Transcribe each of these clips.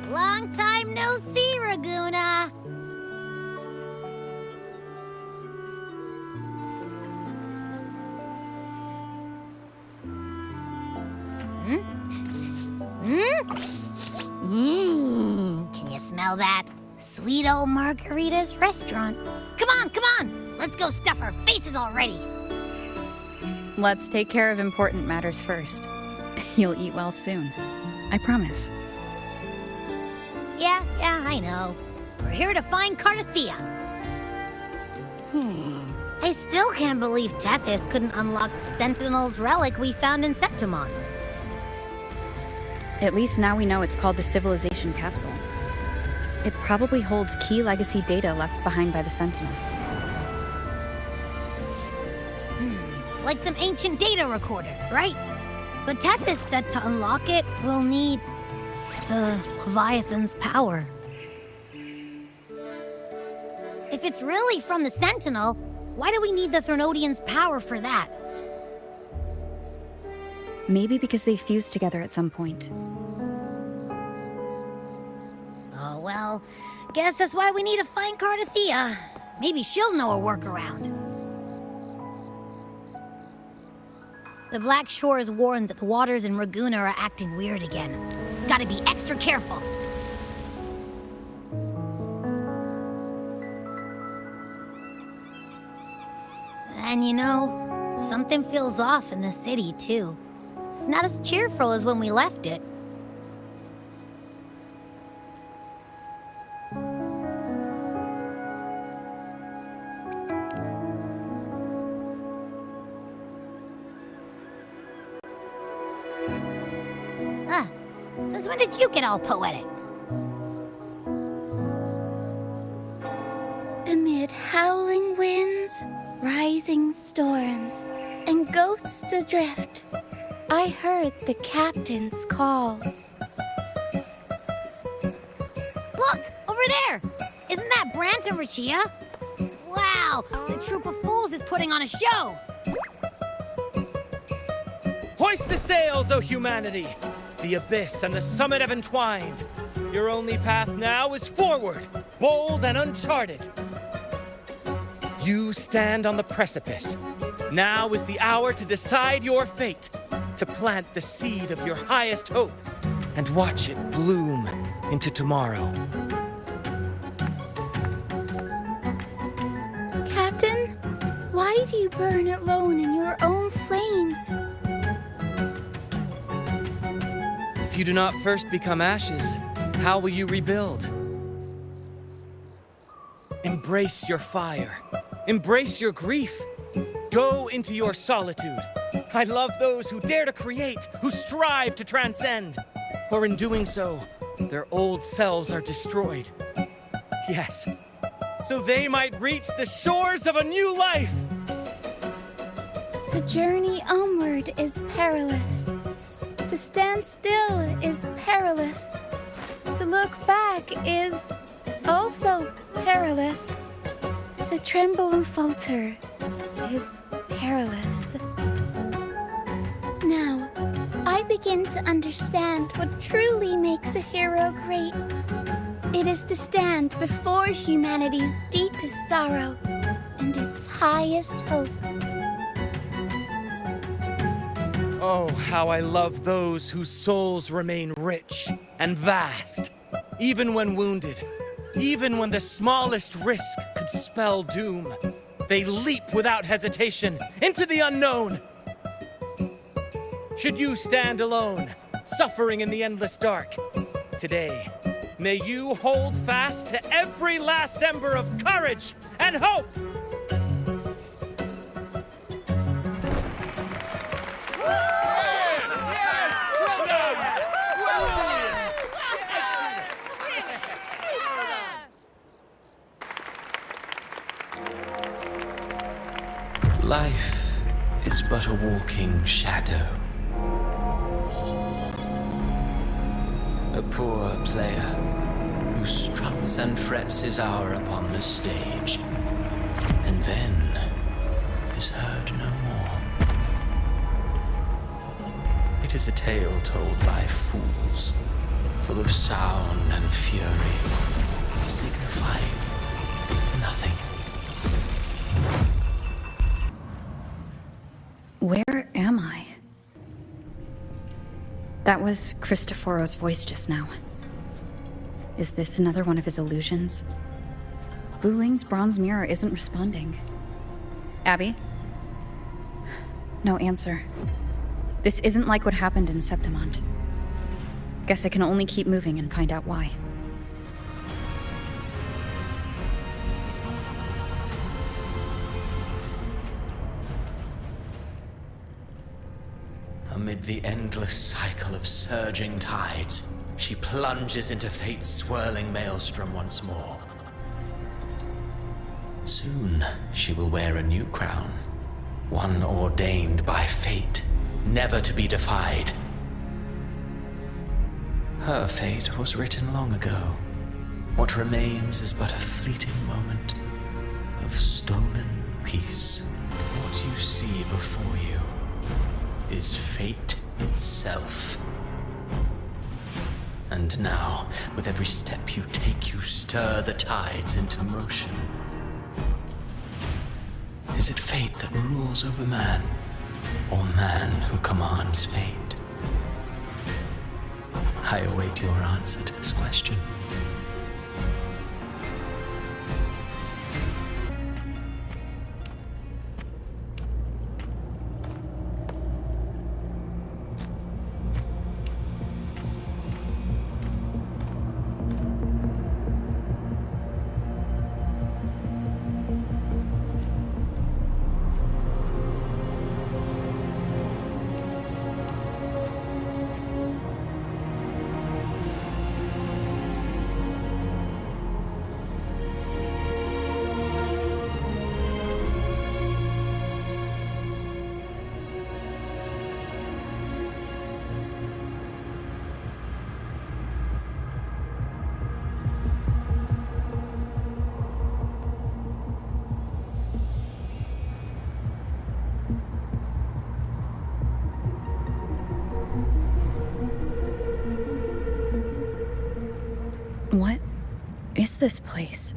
Long time no see, Raguna. Can you smell that? Sweet old Margarita's restaurant. Come on! Let's go stuff our faces already. Let's take care of important matters first. You'll eat well soon. I promise. Yeah, I know. We're here to find Cardathia. I still can't believe Tethys couldn't unlock the Sentinel's relic we found in Septimon. At least now we know it's called the Civilization Capsule. It probably holds key legacy data left behind by the Sentinel. Like some ancient data recorder, right? But Tethys said to unlock it, we'll need the Leviathan's power. If it's really from the Sentinel, why do we need the Threnodian's power for that? Maybe because they fused together at some point. Oh, well, guess that's why we need to find Cardathia. Maybe she'll know a workaround. The Black Shore is warned that the waters in Raguna are acting weird again. Gotta be extra careful. And you know, something feels off in the city, too. It's not as cheerful as when we left it. Since when did you get all poetic? Amid howling winds, rising storms, and ghosts adrift, I heard the captain's call. Look! Over there! Isn't that Brant and Rachia? Wow! The troop of fools is putting on a show! Hoist the sails, O humanity! The abyss and the summit have entwined. Your only path now is forward, bold and uncharted. You stand on the precipice. Now is the hour to decide your fate, to plant the seed of your highest hope, and watch it bloom into tomorrow. Captain, why do you burn alone in your own flames? If you do not first become ashes, how will you rebuild? Embrace your fire. Embrace your grief. Go into your solitude. I love those who dare to create, who strive to transcend. For in doing so, their old selves are destroyed. Yes, so they might reach the shores of a new life. The journey onward is perilous. To stand still is perilous. To look back is also perilous. To tremble and falter is perilous. Now, I begin to understand what truly makes a hero great. It is to stand before humanity's deepest sorrow and its highest hope. Oh, how I love those whose souls remain rich and vast, even when wounded, even when the smallest risk could spell doom. They leap without hesitation into the unknown. Should you stand alone, suffering in the endless dark, today, may you hold fast to every last ember of courage and hope. Life is but a walking shadow. A poor player who struts and frets his hour upon the stage, and then is heard no more. It is a tale told by fools, full of sound and fury, signifying nothing. Where am I? That was Cristoforo's voice just now. Is this another one of his illusions? Buling's bronze mirror isn't responding. Abby? No answer. This isn't like what happened in Septimont. Guess I can only keep moving and find out why. Amid the endless cycle of surging tides, she plunges into fate's swirling maelstrom once more. Soon, she will wear a new crown, one ordained by fate, never to be defied. Her fate was written long ago. What remains is but a fleeting moment of stolen peace. What you see before you is fate itself. And now, with every step you take, you stir the tides into motion. Is it fate that rules over man, or man who commands fate? I await your answer to this question. What is this place?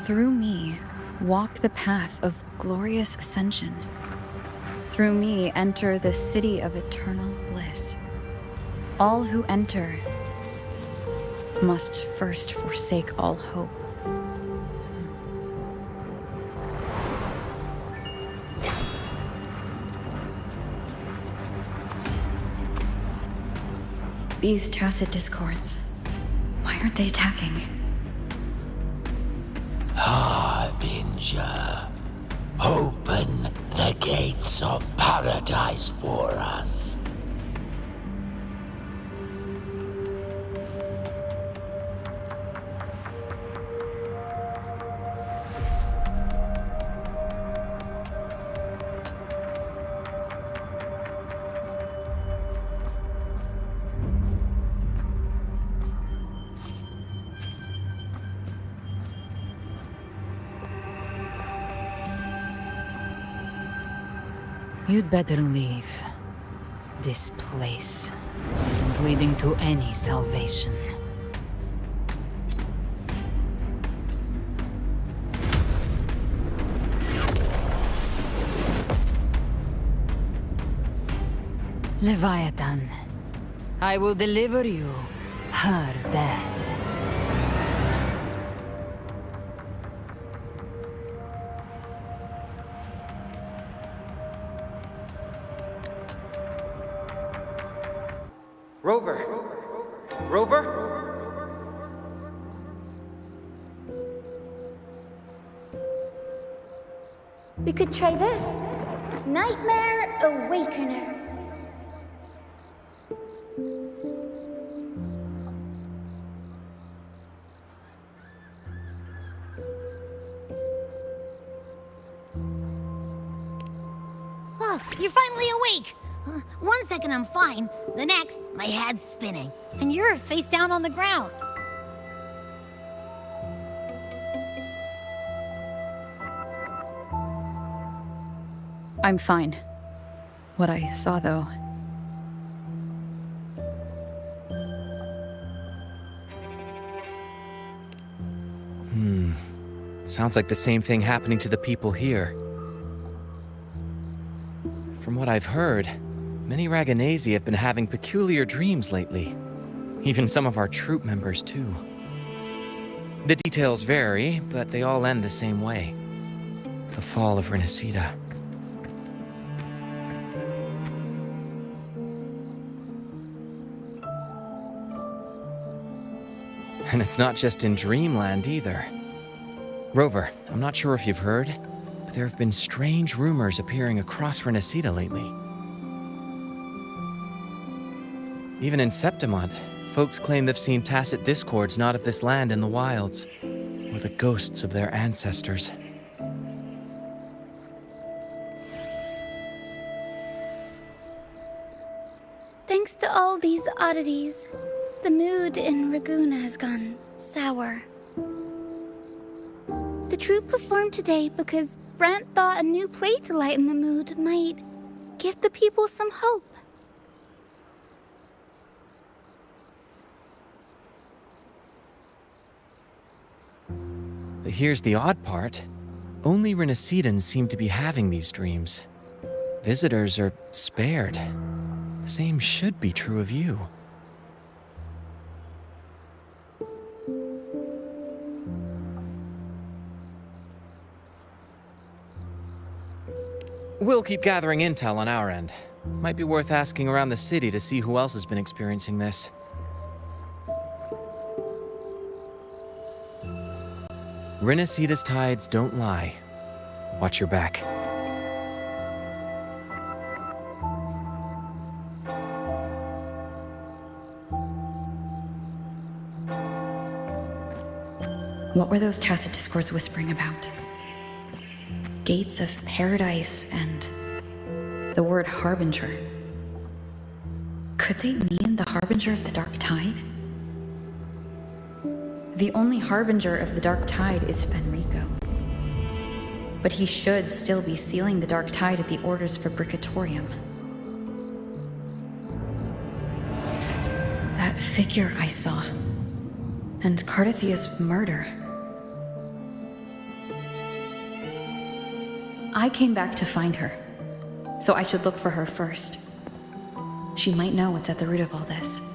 Through me, walk the path of glorious ascension. Through me, enter the city of eternal bliss. All who enter must first forsake all hope. These tacit discords, why aren't they attacking? Harbinger, open the gates of paradise for us. You'd better leave. This place isn't leading to any salvation. Leviathan, I will deliver you her death. Rover! Rover? We could try this. Nightmare Awakener. Oh, you're finally awake! 1 second I'm fine, the next, my head's spinning. And you're face down on the ground. I'm fine. What I saw, though. Sounds like the same thing happening to the people here. From what I've heard, many Raganesi have been having peculiar dreams lately. Even some of our troop members, too. The details vary, but they all end the same way. The fall of Renacida. And it's not just in Dreamland either. Rover, I'm not sure if you've heard, but there have been strange rumors appearing across Renacida lately. Even in Septimont, folks claim they've seen tacit discords not of this land in the wilds, or the ghosts of their ancestors. Thanks to all these oddities, the mood in Raguna has gone sour. The troupe performed today because Brant thought a new play to lighten the mood might give the people some hope. But here's the odd part. Only Renacidans seem to be having these dreams. Visitors are spared. The same should be true of you. We'll keep gathering intel on our end. Might be worth asking around the city to see who else has been experiencing this. Renacida's tides don't lie. Watch your back. What were those tacit discords whispering about? Gates of paradise and the word harbinger. Could they mean the harbinger of the dark tide? The only harbinger of the dark tide is Fenrico. But he should still be sealing the dark tide at the orders for Bricatorium. That figure I saw, and Cardathia's murder. I came back to find her, so I should look for her first. She might know what's at the root of all this.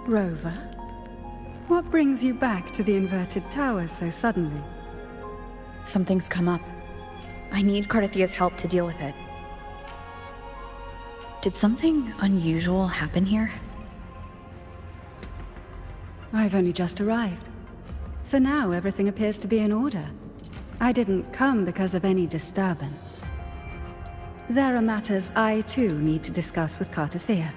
Rover, what brings you back to the inverted tower so suddenly? Something's come up. I need Cardathia's help to deal with it. Did something unusual happen here? I've only just arrived. For now, everything appears to be in order. I didn't come because of any disturbance. There are matters I, too, need to discuss with Cardathia.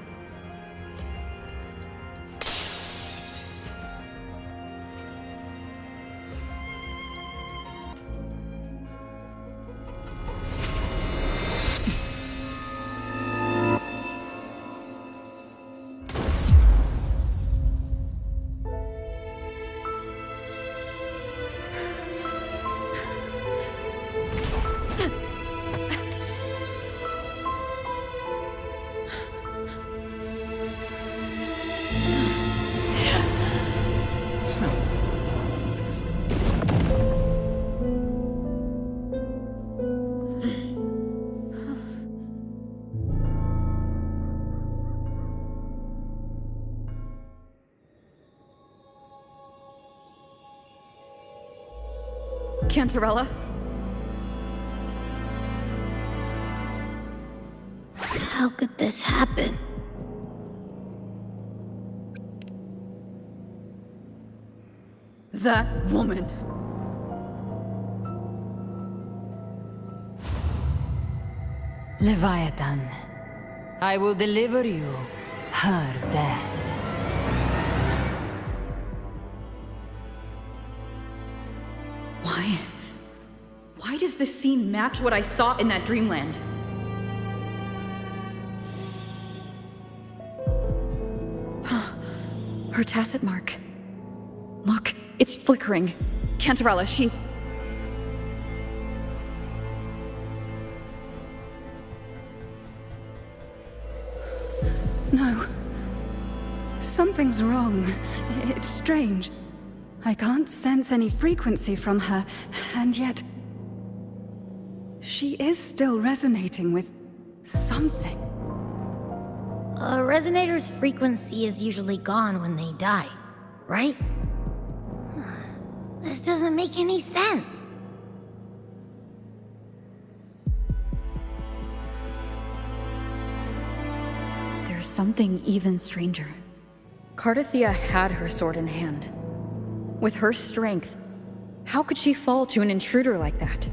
Cantarella? How could this happen? That woman. Leviathan, I will deliver you her death. Why does this scene match what I saw in that dreamland? Her tacit mark. Look, it's flickering. Cantarella, she's... No. Something's wrong. It's strange. I can't sense any frequency from her, and yet... she is still resonating with something. A resonator's frequency is usually gone when they die, right? This doesn't make any sense. There's something even stranger. Cardathia had her sword in hand. With her strength, how could she fall to an intruder like that?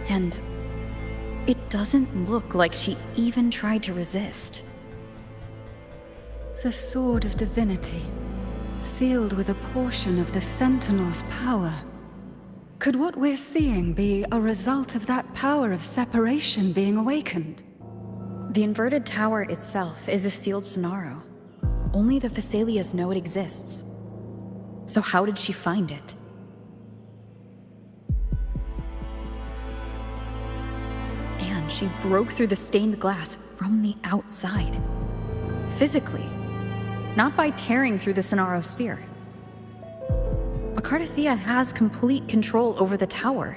And it doesn't look like she even tried to resist. The Sword of Divinity, sealed with a portion of the Sentinel's power. Could what we're seeing be a result of that power of separation being awakened? The inverted tower itself is a sealed Sonaro. Only the Phasalias know it exists. So how did she find it? And she broke through the stained glass from the outside. Physically. Not by tearing through the Sonaro sphere. But Cardathia has complete control over the tower.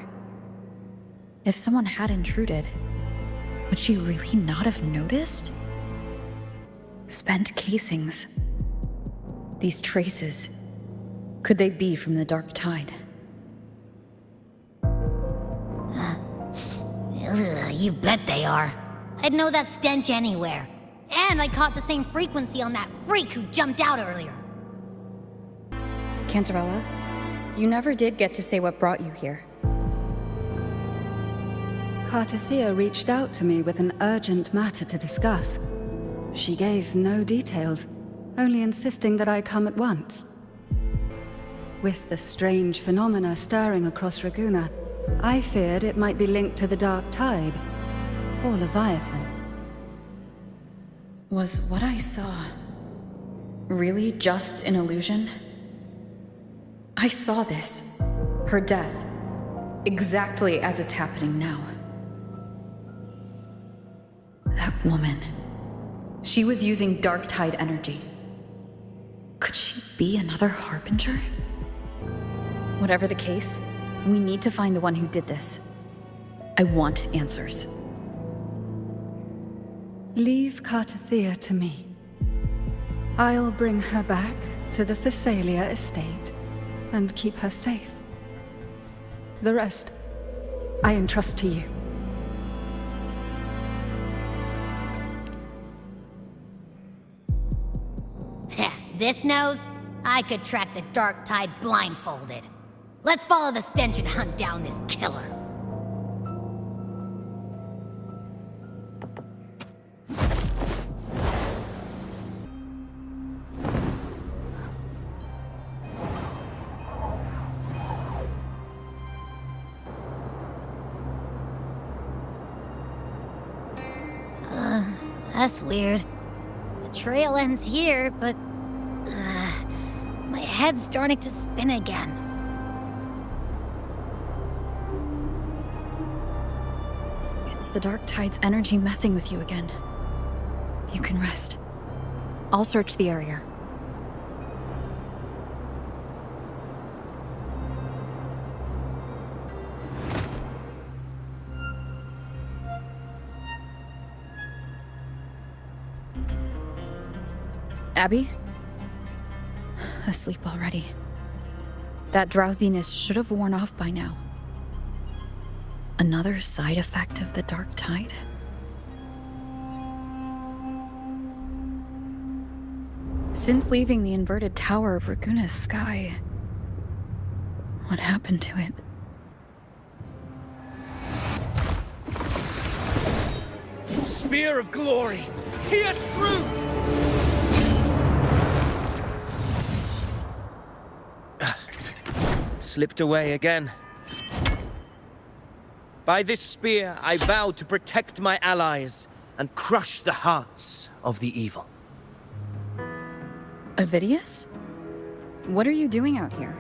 If someone had intruded, would she really not have noticed? Spent casings. These traces. Could they be from the Dark Tide? You bet they are. I'd know that stench anywhere. And I caught the same frequency on that freak who jumped out earlier. Cantarella, you never did get to say what brought you here. Cardathia reached out to me with an urgent matter to discuss. She gave no details, only insisting that I come at once. With the strange phenomena stirring across Raguna, I feared it might be linked to the Dark Tide, or Leviathan. Was what I saw really just an illusion? I saw this, her death, exactly as it's happening now. That woman, she was using Dark Tide energy. Could she be another Harbinger? Whatever the case, we need to find the one who did this. I want answers. Leave Cardathia to me. I'll bring her back to the Phasalia estate and keep her safe. The rest, I entrust to you. Heh, this nose? I could track the Dark Tide blindfolded. Let's follow the stench and hunt down this killer. That's weird. The trail ends here, but... my head's starting to spin again. It's the Dark Tide's energy messing with you again. You can rest. I'll search the area. Abby? Asleep already. That drowsiness should have worn off by now. Another side effect of the Dark Tide? Since leaving the inverted tower of Raguna's sky, what happened to it? Spear of glory! Pierce through! Slipped away again. By this spear, I vow to protect my allies and crush the hearts of the evil. Avidius? What are you doing out here?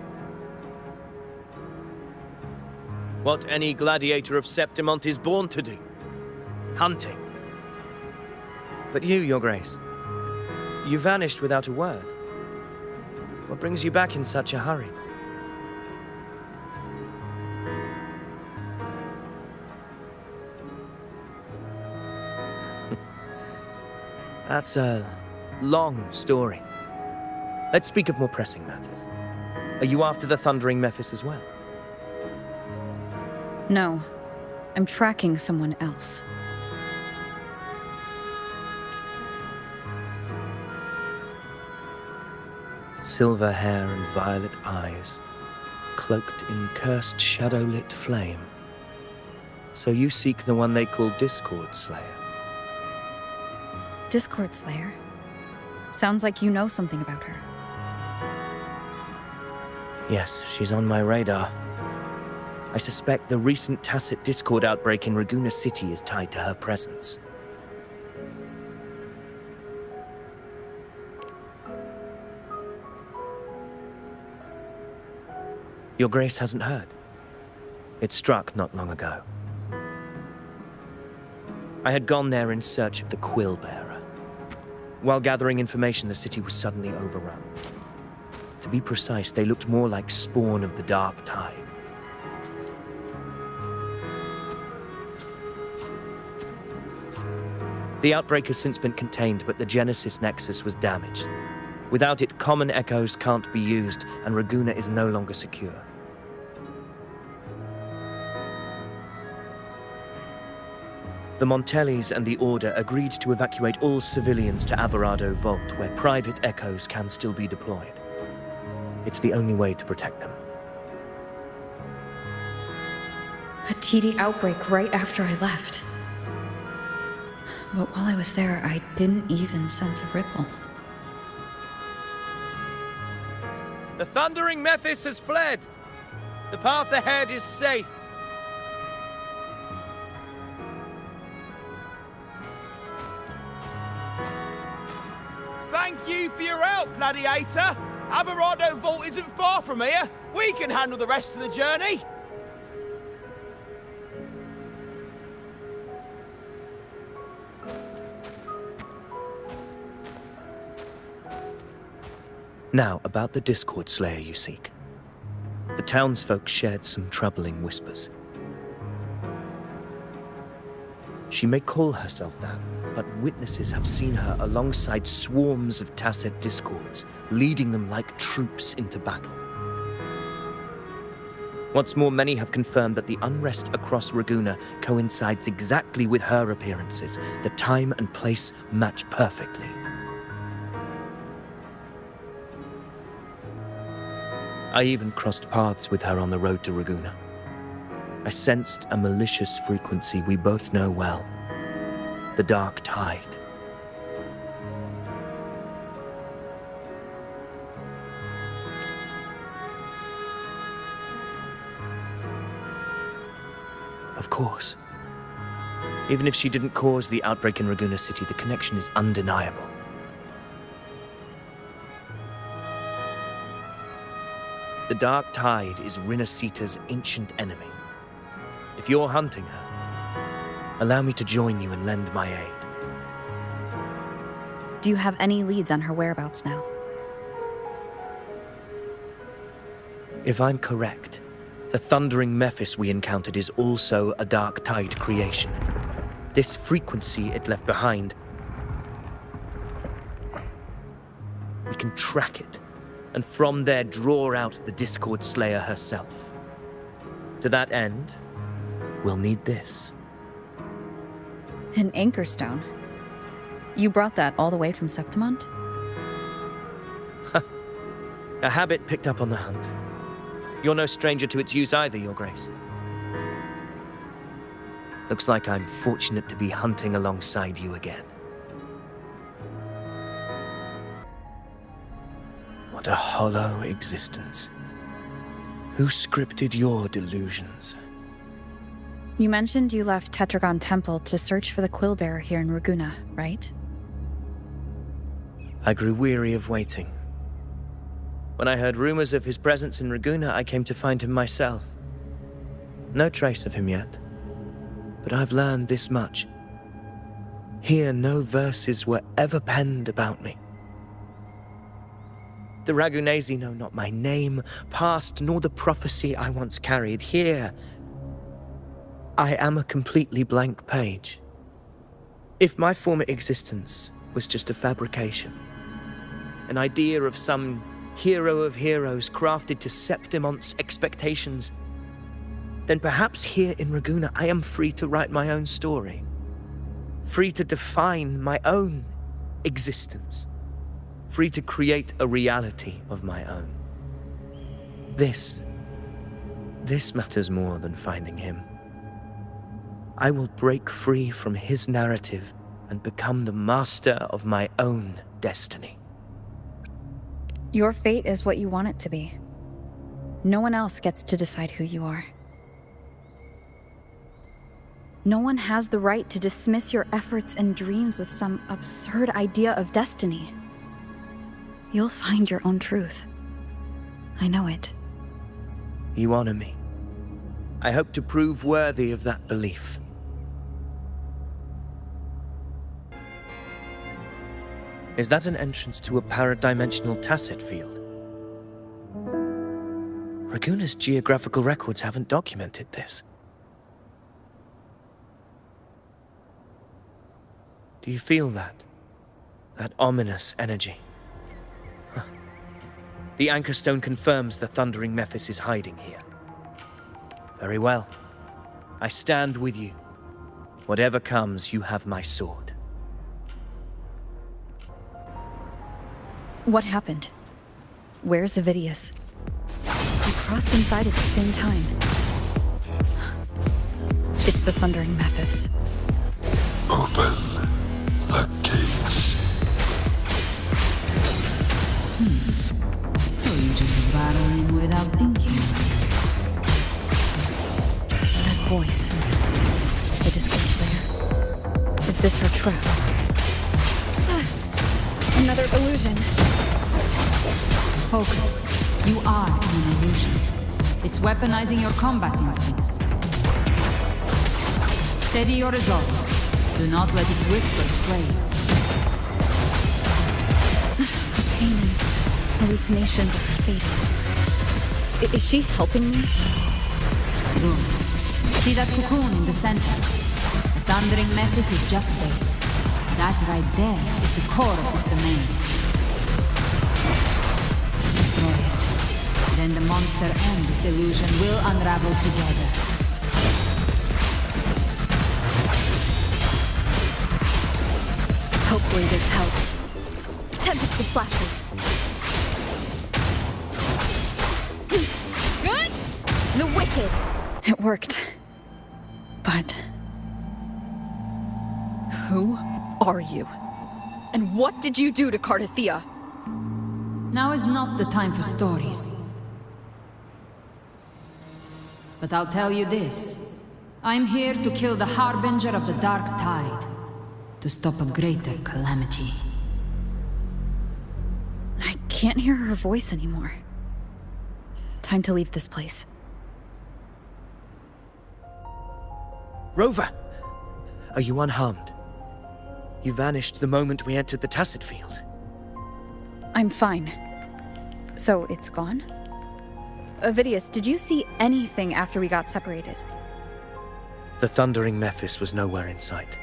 What any gladiator of Septimont is born to do. Hunting. But you, Your Grace, you vanished without a word. What brings you back in such a hurry? That's a long story. Let's speak of more pressing matters. Are you after the Thundering Mephis as well? No. I'm tracking someone else. Silver hair and violet eyes, cloaked in cursed shadow-lit flame. So you seek the one they call Discord Slayer. Discord Slayer? Sounds like you know something about her. Yes, she's on my radar. I suspect the recent tacit Discord outbreak in Raguna City is tied to her presence. Your Grace hasn't heard. It struck not long ago. I had gone there in search of the Quill Bearer. While gathering information, the city was suddenly overrun. To be precise, they looked more like spawn of the Dark Tide. The outbreak has since been contained, but the Genesis Nexus was damaged. Without it, common echoes can't be used, and Raguna is no longer secure. The Montellis and the Order agreed to evacuate all civilians to Averado Vault, where private echoes can still be deployed. It's the only way to protect them. A TD outbreak right after I left. But while I was there, I didn't even sense a ripple. The Thundering Mephis has fled. The path ahead is safe. Thank you for your help, Gladiator. Averado Vault isn't far from here. We can handle the rest of the journey. Now, about the Discord Slayer you seek. The townsfolk shared some troubling whispers. She may call herself that, but witnesses have seen her alongside swarms of Tacet discords, leading them like troops into battle. What's more, many have confirmed that the unrest across Raguna coincides exactly with her appearances. The time and place match perfectly. I even crossed paths with her on the road to Raguna. I sensed a malicious frequency we both know well. The Dark Tide. Of course. Even if she didn't cause the outbreak in Raguna City, the connection is undeniable. The Dark Tide is Rinasita's ancient enemy. If you're hunting her, allow me to join you and lend my aid. Do you have any leads on her whereabouts now? If I'm correct, the thundering Mephis we encountered is also a Dark Tide creation. This frequency it left behind, we can track it, and from there draw out the Discord Slayer herself. To that end, we'll need this. An anchor stone? You brought that all the way from Septimont? A habit picked up on the hunt. You're no stranger to its use either, Your Grace. Looks like I'm fortunate to be hunting alongside you again. What a hollow existence. Who scripted your delusions? You mentioned you left Tetragon Temple to search for the Quillbearer here in Raguna, right? I grew weary of waiting. When I heard rumors of his presence in Raguna, I came to find him myself. No trace of him yet, but I've learned this much. Here, no verses were ever penned about me. The Ragunesi know not my name, past, nor the prophecy I once carried. Here, I am a completely blank page. If my former existence was just a fabrication, an idea of some hero of heroes crafted to Septimont's expectations, then perhaps here in Raguna I am free to write my own story. Free to define my own existence. Free to create a reality of my own. This matters more than finding him. I will break free from his narrative and become the master of my own destiny. Your fate is what you want it to be. No one else gets to decide who you are. No one has the right to dismiss your efforts and dreams with some absurd idea of destiny. You'll find your own truth. I know it. You honor me. I hope to prove worthy of that belief. Is that an entrance to a paradimensional Tacet field? Raguna's geographical records haven't documented this. Do you feel that? That ominous energy? Huh. The anchor stone confirms the thundering Mephis is hiding here. Very well. I stand with you. Whatever comes, you have my sword. What happened? Where's Avidius? We crossed inside at the same time. It's the thundering Mephis. Open the gates. So you just battle in without thinking. That voice. The Discord Slayer. Is this her trap? Another illusion. Focus. You are an illusion. It's weaponizing your combat instincts. Steady your resolve. Do not let its whispers sway you. The pain and hallucinations are fading. Is she helping me? Good. See that cocoon in the center? The Thundering Mephis is just bait. That right there is the core of this domain. Destroy it. Then the monster and this illusion will unravel together. Hopefully this helps. Tempest of Slashes. The Wicked! It worked. But... who are you? And what did you do to Cardathea? Now is not the time for stories. But I'll tell you this. I'm here to kill the Harbinger of the Dark Tide. To stop a greater calamity. I can't hear her voice anymore. Time to leave this place. Rover! Are you unharmed? You vanished the moment we entered the Tacit Field. I'm fine. So it's gone? Ovidius, did you see anything after we got separated? The thundering Mephis was nowhere in sight.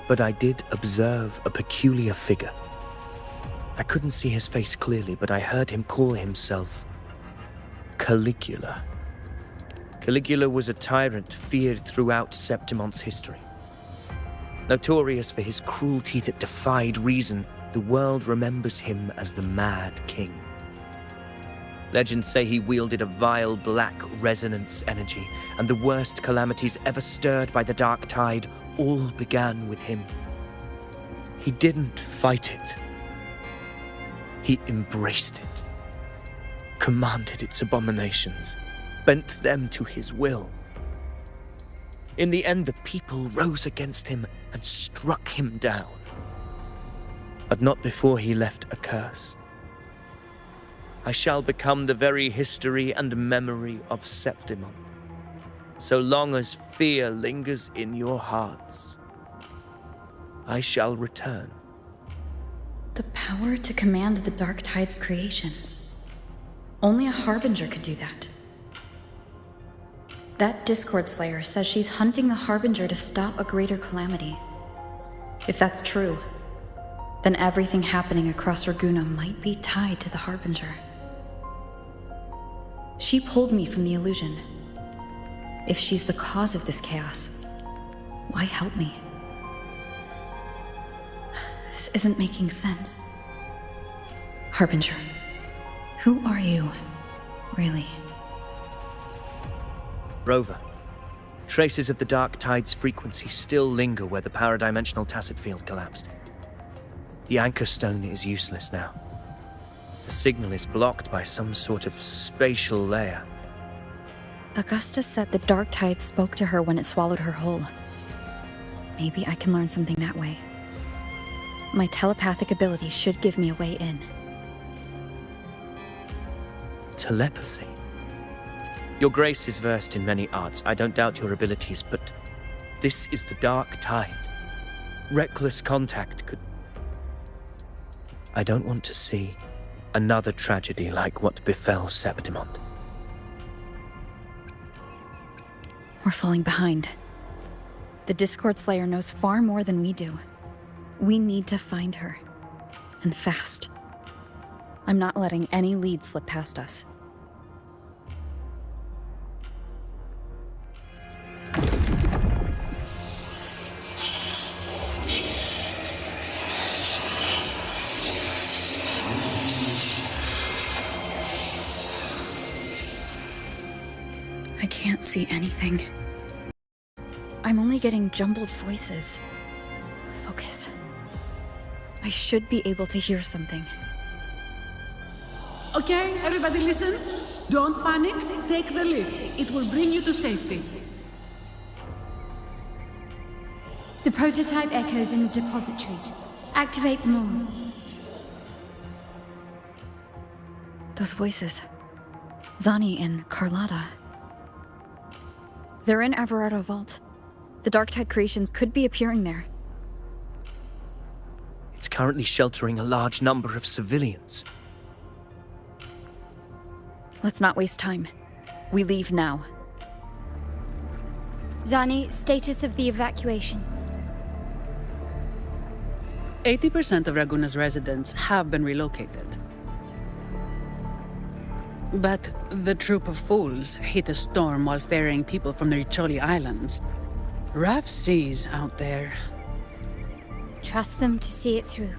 But I did observe a peculiar figure. I couldn't see his face clearly, but I heard him call himself Caligula. Caligula was a tyrant feared throughout Septimon's history. Notorious for his cruelty that defied reason, the world remembers him as the Mad King. Legends say he wielded a vile black resonance energy, and the worst calamities ever stirred by the Dark Tide all began with him. He didn't fight it. He embraced it, commanded its abominations, bent them to his will. In the end, the people rose against him and struck him down. But not before he left a curse. I shall become the very history and memory of Septimon, so long as fear lingers in your hearts. I shall return. The power to command the Dark Tide's creations. Only a Harbinger could do that. That Discord Slayer says she's hunting the Harbinger to stop a greater calamity. If that's true, then everything happening across Raguna might be tied to the Harbinger. She pulled me from the illusion. If she's the cause of this chaos, why help me? This isn't making sense. Harbinger, who are you, really? Rover, traces of the Dark Tide's frequency still linger where the paradimensional Tacit Field collapsed. The anchor stone is useless now. The signal is blocked by some sort of spatial layer. Augusta said the Dark Tide spoke to her when it swallowed her whole. Maybe I can learn something that way. My telepathic ability should give me a way in. Telepathy? Your Grace is versed in many arts. I don't doubt your abilities, but this is the Dark Tide. Reckless contact could... I don't want to see another tragedy like what befell Septimon. We're falling behind. The Discord Slayer knows far more than we do. We need to find her. And fast. I'm not letting any lead slip past us. I can't see anything. I'm only getting jumbled voices. Focus. I should be able to hear something. Okay, everybody listen. Don't panic. Take the lift. It will bring you to safety. The prototype echoes in the depositories. Activate them all. Those voices. Zani and Carlotta. They're in Everardo Vault. The Dark Tide creations could be appearing there. It's currently sheltering a large number of civilians. Let's not waste time. We leave now. Zani, status of the evacuation. 80% of Raguna's residents have been relocated. But the troop of fools hit a storm while ferrying people from the Riccioli Islands. Rough seas out there. Trust them to see it through.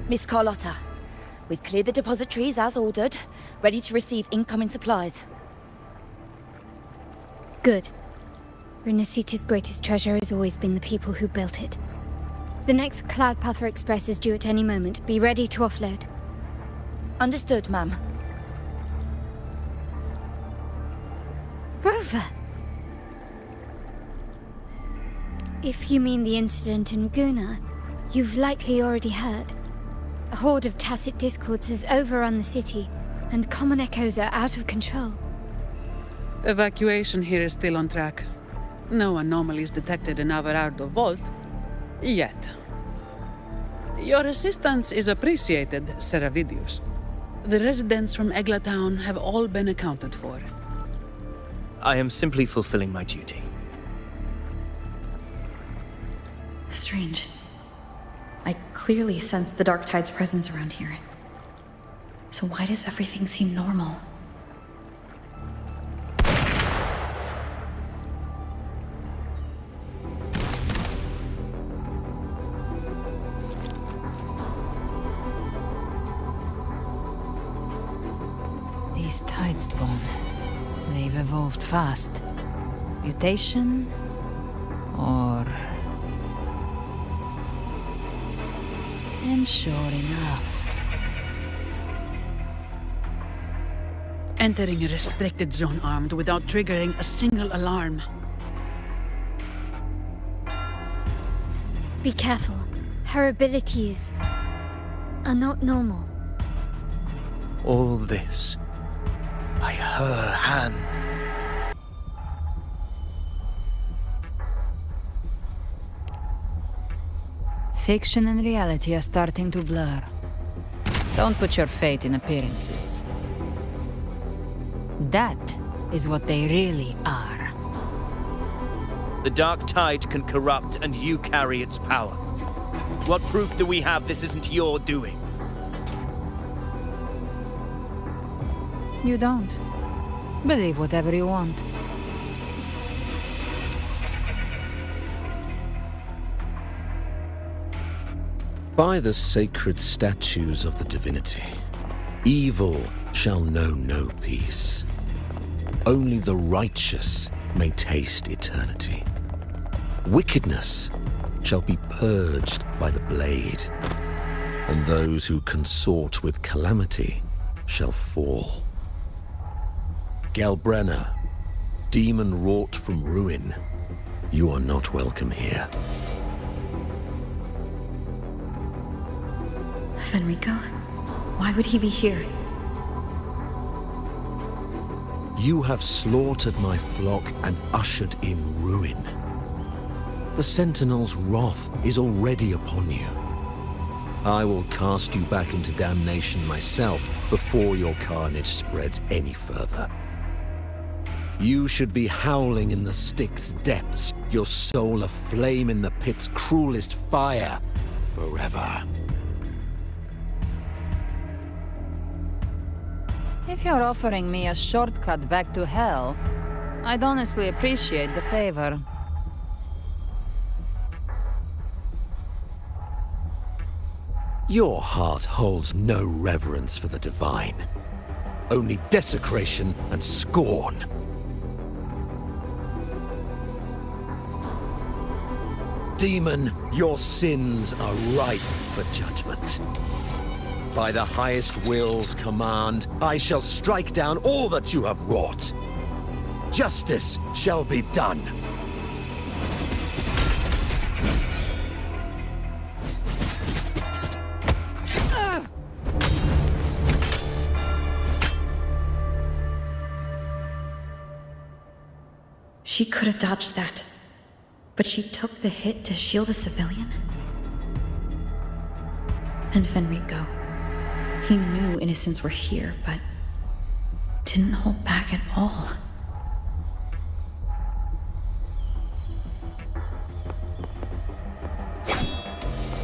Miss Carlotta, we've cleared the depositories as ordered, ready to receive incoming supplies. Good. Renacita's greatest treasure has always been the people who built it. The next Cloudpuffer Express is due at any moment. Be ready to offload. Understood, ma'am. Rover! If you mean the incident in Raguna, you've likely already heard. A horde of tacit discords has overrun the city, and common echoes are out of control. Evacuation here is still on track. No anomalies detected in Averardo Vault. Yet. Your assistance is appreciated, Seravidius. The residents from Eglatown have all been accounted for. I am simply fulfilling my duty. Strange. I clearly sense the Dark Tide's presence around here. So why does everything seem normal? These Tidespawn, they've evolved fast. Mutation? Or... And sure enough... Entering a restricted zone armed without triggering a single alarm. Be careful. Her abilities are not normal. All this by her hand. Fiction and reality are starting to blur. Don't put your faith in appearances. That is what they really are. The Dark Tide can corrupt, and you carry its power. What proof do we have this isn't your doing? You don't. Believe whatever you want. By the sacred statues of the divinity, evil shall know no peace. Only the righteous may taste eternity. Wickedness shall be purged by the blade, and those who consort with calamity shall fall. Galbrenna, demon wrought from ruin, you are not welcome here. Fenrico? Why would he be here? You have slaughtered my flock and ushered in ruin. The Sentinel's wrath is already upon you. I will cast you back into damnation myself before your carnage spreads any further. You should be howling in the Styx depths, your soul aflame in the pit's cruelest fire, forever. If you're offering me a shortcut back to hell, I'd honestly appreciate the favor. Your heart holds no reverence for the divine. Only desecration and scorn. Demon, your sins are ripe for judgment. By the highest will's command, I shall strike down all that you have wrought. Justice shall be done. She could have dodged that, but she took the hit to shield a civilian? And Fenrico. He knew innocents were here, but didn't hold back at all.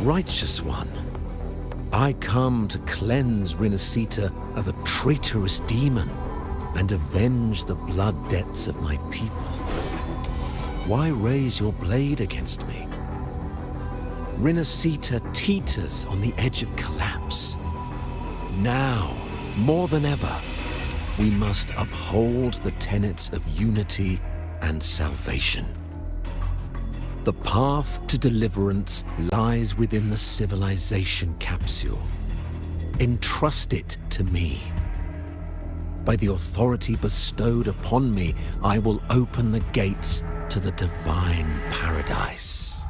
Righteous One, I come to cleanse Rinascita of a traitorous demon and avenge the blood debts of my people. Why raise your blade against me? Rinascita teeters on the edge of collapse. Now, more than ever, we must uphold the tenets of unity and salvation. The path to deliverance lies within the civilization capsule. Entrust it to me. By the authority bestowed upon me, I will open the gates to the divine paradise.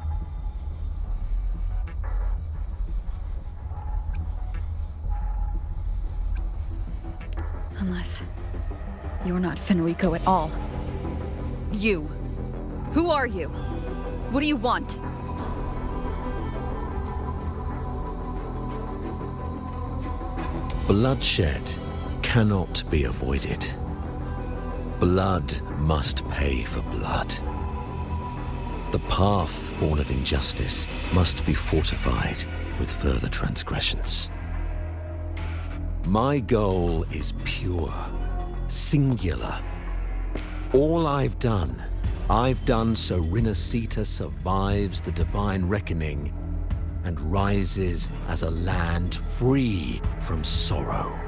Unless you're not Fenrico at all. You. Who are you? What do you want? Bloodshed cannot be avoided. Blood must pay for blood. The path born of injustice must be fortified with further transgressions. My goal is pure, singular. All I've done so Rinascita survives the divine reckoning and rises as a land free from sorrow.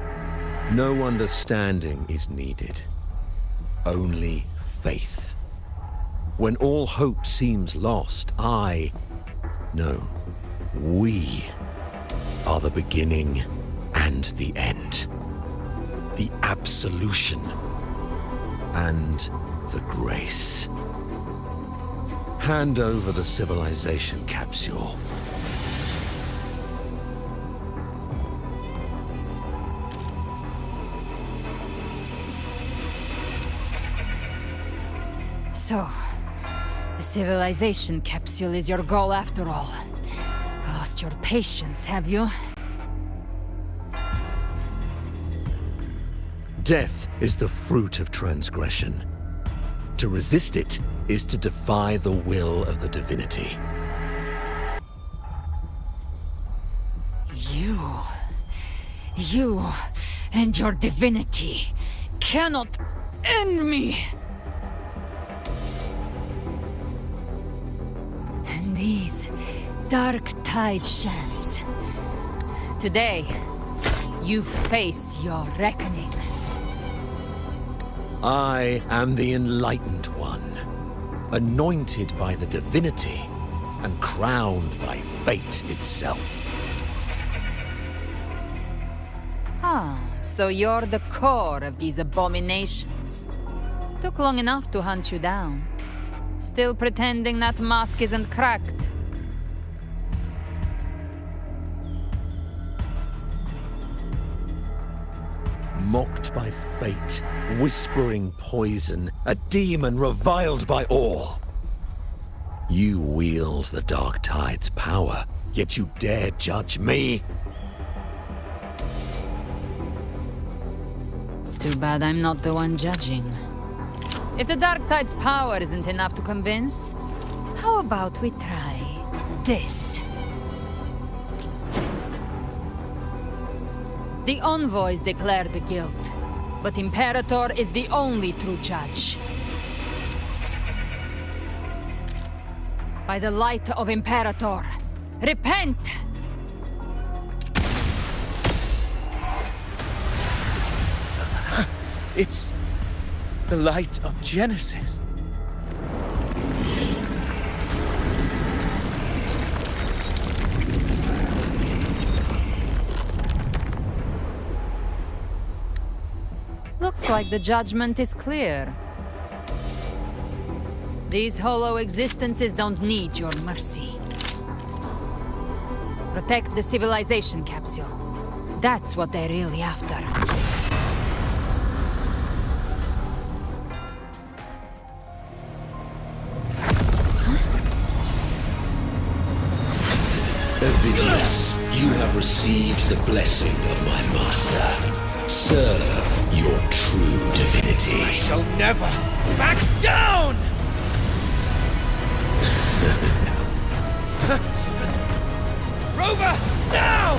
No understanding is needed, only faith. When all hope seems lost, we are the beginning and the end. The absolution and the grace. Hand over the civilization capsule. So, the civilization capsule is your goal after all. Lost your patience, have you? Death is the fruit of transgression. To resist it is to defy the will of the divinity. You and your divinity cannot end me! And these dark tide shams. Today, you face your reckoning. I am the Enlightened One, anointed by the divinity and crowned by fate itself. Ah, so you're the core of these abominations. Took long enough to hunt you down. Still pretending that mask isn't cracked. Mocked by fate, whispering poison, a demon reviled by all. You wield the Dark Tide's power, yet you dare judge me? It's too bad I'm not the one judging. If the Dark Tide's power isn't enough to convince, how about we try this? The envoys declare the guilt, but Imperator is the only true judge. By the light of Imperator, repent! It's the light of Genesis. Looks like the judgment is clear. These hollow existences don't need your mercy. Protect the civilization capsule. That's what they're really after. Ovidius, you have received the blessing of my master. Serve your true divinity. I shall never back down! Rover, now!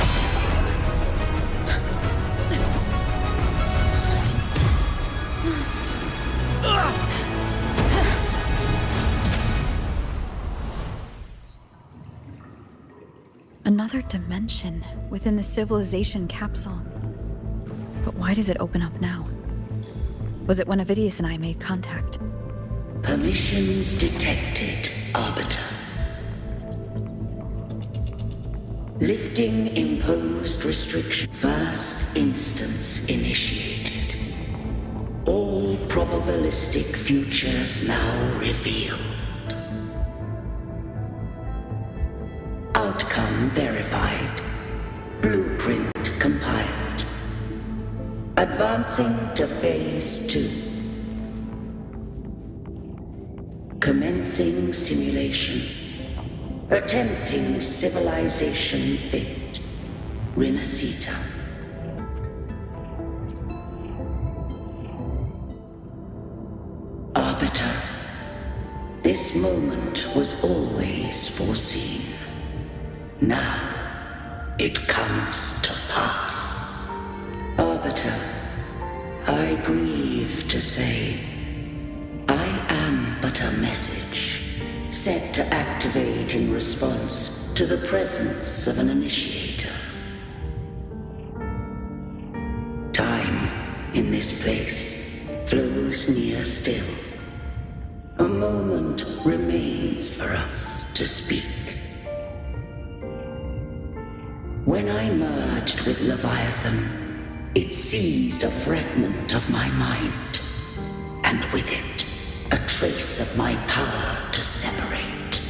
Another dimension within the civilization capsule. But why does it open up now? Was it when Avidius and I made contact? Permissions detected, Arbiter. Lifting imposed restriction. First instance initiated. All probabilistic futures now revealed. Outcome verified. Blueprint compiled. Advancing to Phase 2. Commencing simulation. Attempting civilization fit. Renacita. Arbiter. This moment was always foreseen. Now, it comes to pass. Arbiter, I grieve to say, I am but a message, set to activate in response to the presence of an initiator. Time, in this place, flows near still. A moment remains for us to speak. When I merged with Leviathan, it seized a fragment of my mind, and with it, a trace of my power to separate.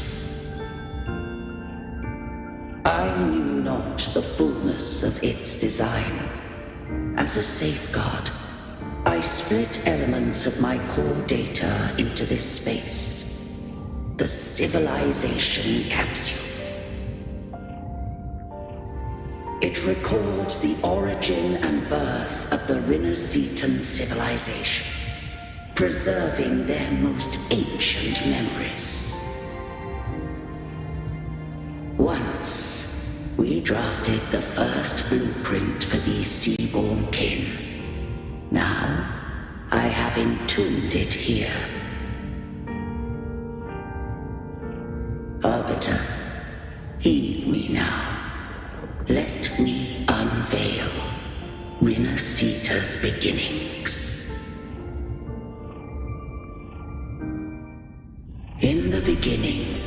I knew not the fullness of its design. As a safeguard, I split elements of my core data into this space, the civilization capsule. It records the origin and birth of the Renacetan civilization, preserving their most ancient memories. Once, we drafted the first blueprint for these seaborn kin. Now, I have entombed it here. Arbiter, heed me now. Let me unveil Renacita's beginnings. In the beginning,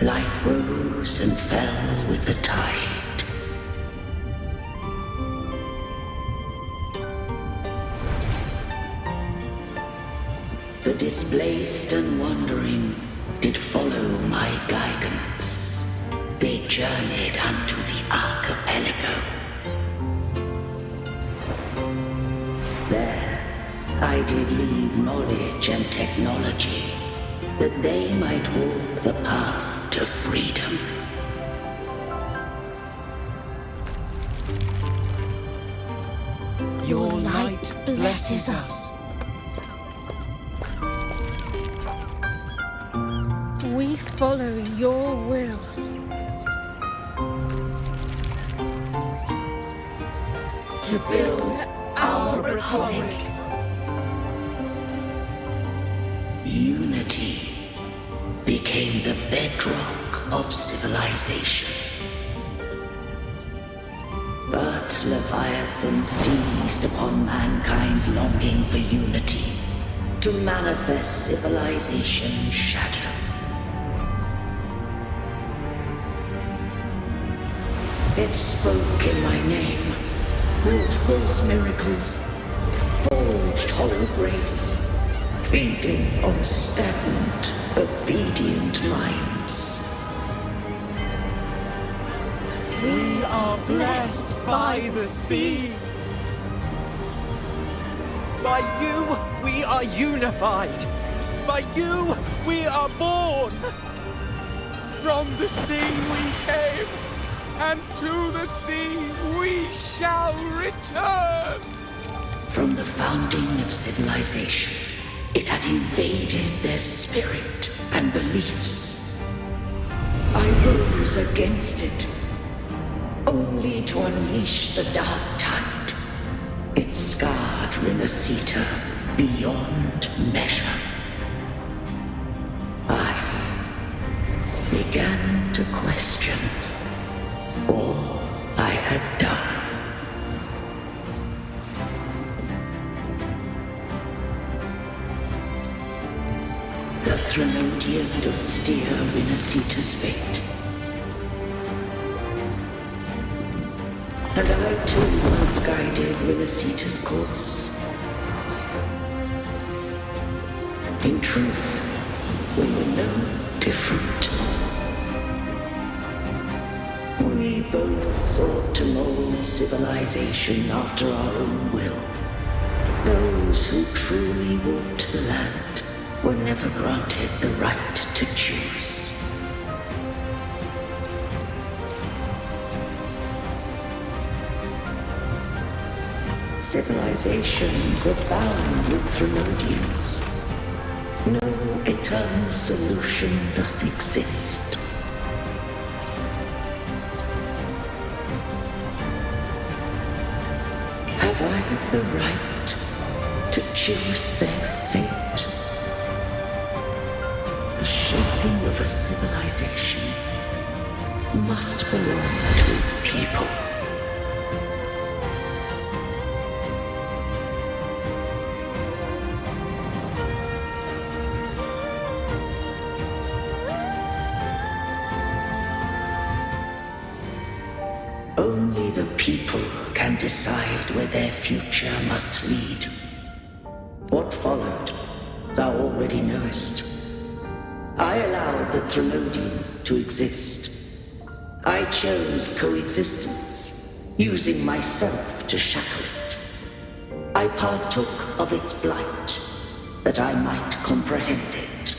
life rose and fell with the tide. The displaced and wandering did follow my guidance. They journeyed unto the archipelago. There, I did leave knowledge and technology, that they might walk the path to freedom. Your light blesses us. We follow your will. To build our republic. Unity became the bedrock of civilization. But Leviathan seized upon mankind's longing for unity to manifest civilization's shadow. It spoke in my name, wrought false miracles, forged hollow grace, feeding on stagnant, obedient minds. We are blessed by the sea. By you, we are unified. By you, we are born. From the sea we came, and to the sea we shall return. From the founding of civilization, it had invaded their spirit and beliefs. I rose against it, only to unleash the dark tide. It scarred Rinasita beyond measure. I began to question all I had done. The Threnodian doth steer Rinasita's fate. And I too once guided Rinasita's course. In truth, we were no different. We both sought to mold civilization after our own will. Those who truly walked the land were never granted the right to choose. Civilizations abound with Threnodians. No eternal solution doth exist. Have I the right to choose their fate? The shaping of a civilization must belong to its people. Only the people can decide where their future must lead. What followed, thou already knowest. I allowed the Threnodian to exist. I chose coexistence, using myself to shackle it. I partook of its blight, that I might comprehend it.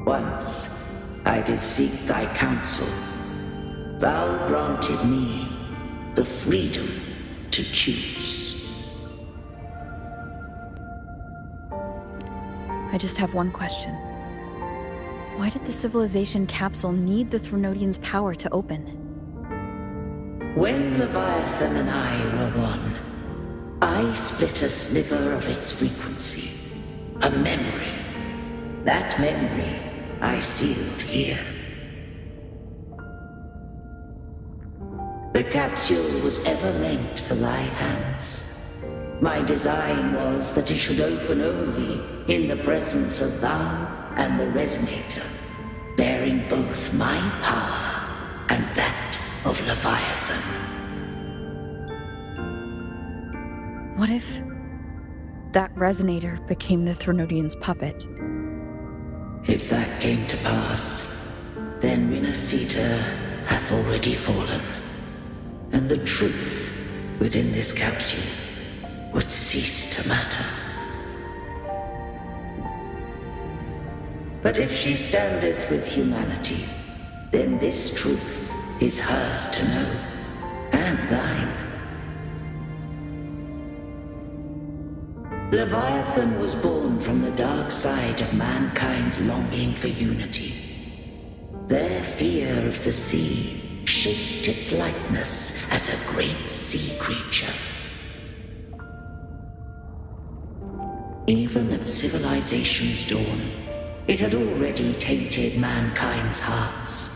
Once, I did seek thy counsel. Thou granted me the freedom to choose. I just have one question. Why did the civilization capsule need the Threnodian's power to open? When Leviathan and I were one, I split a sliver of its frequency. A memory. That memory I sealed here. The capsule was ever meant for thy hands. My design was that it should open only in the presence of thou and the Resonator, bearing both my power and that of Leviathan. What if that Resonator became the Threnodian's puppet? If that came to pass, then Rinasita hath already fallen, and the truth within this capsule would cease to matter. But if she standeth with humanity, then this truth is hers to know, and thine. Leviathan was born from the dark side of mankind's longing for unity. Their fear of the sea shaped its likeness as a great sea creature. Even at civilization's dawn, it had already tainted mankind's hearts.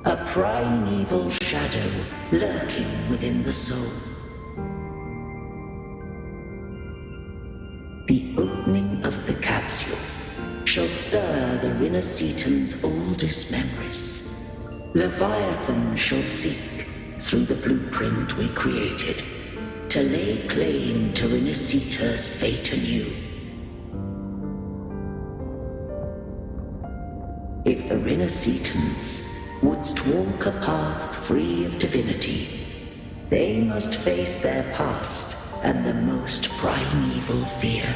A primeval shadow lurking within the soul. The opening of the capsule shall stir the Rinascitan's oldest memories. Leviathan shall seek, through the blueprint we created, to lay claim to Rinascita's fate anew. If the Rinascitans wouldst walk a path free of divinity, they must face their past and the most primeval fear.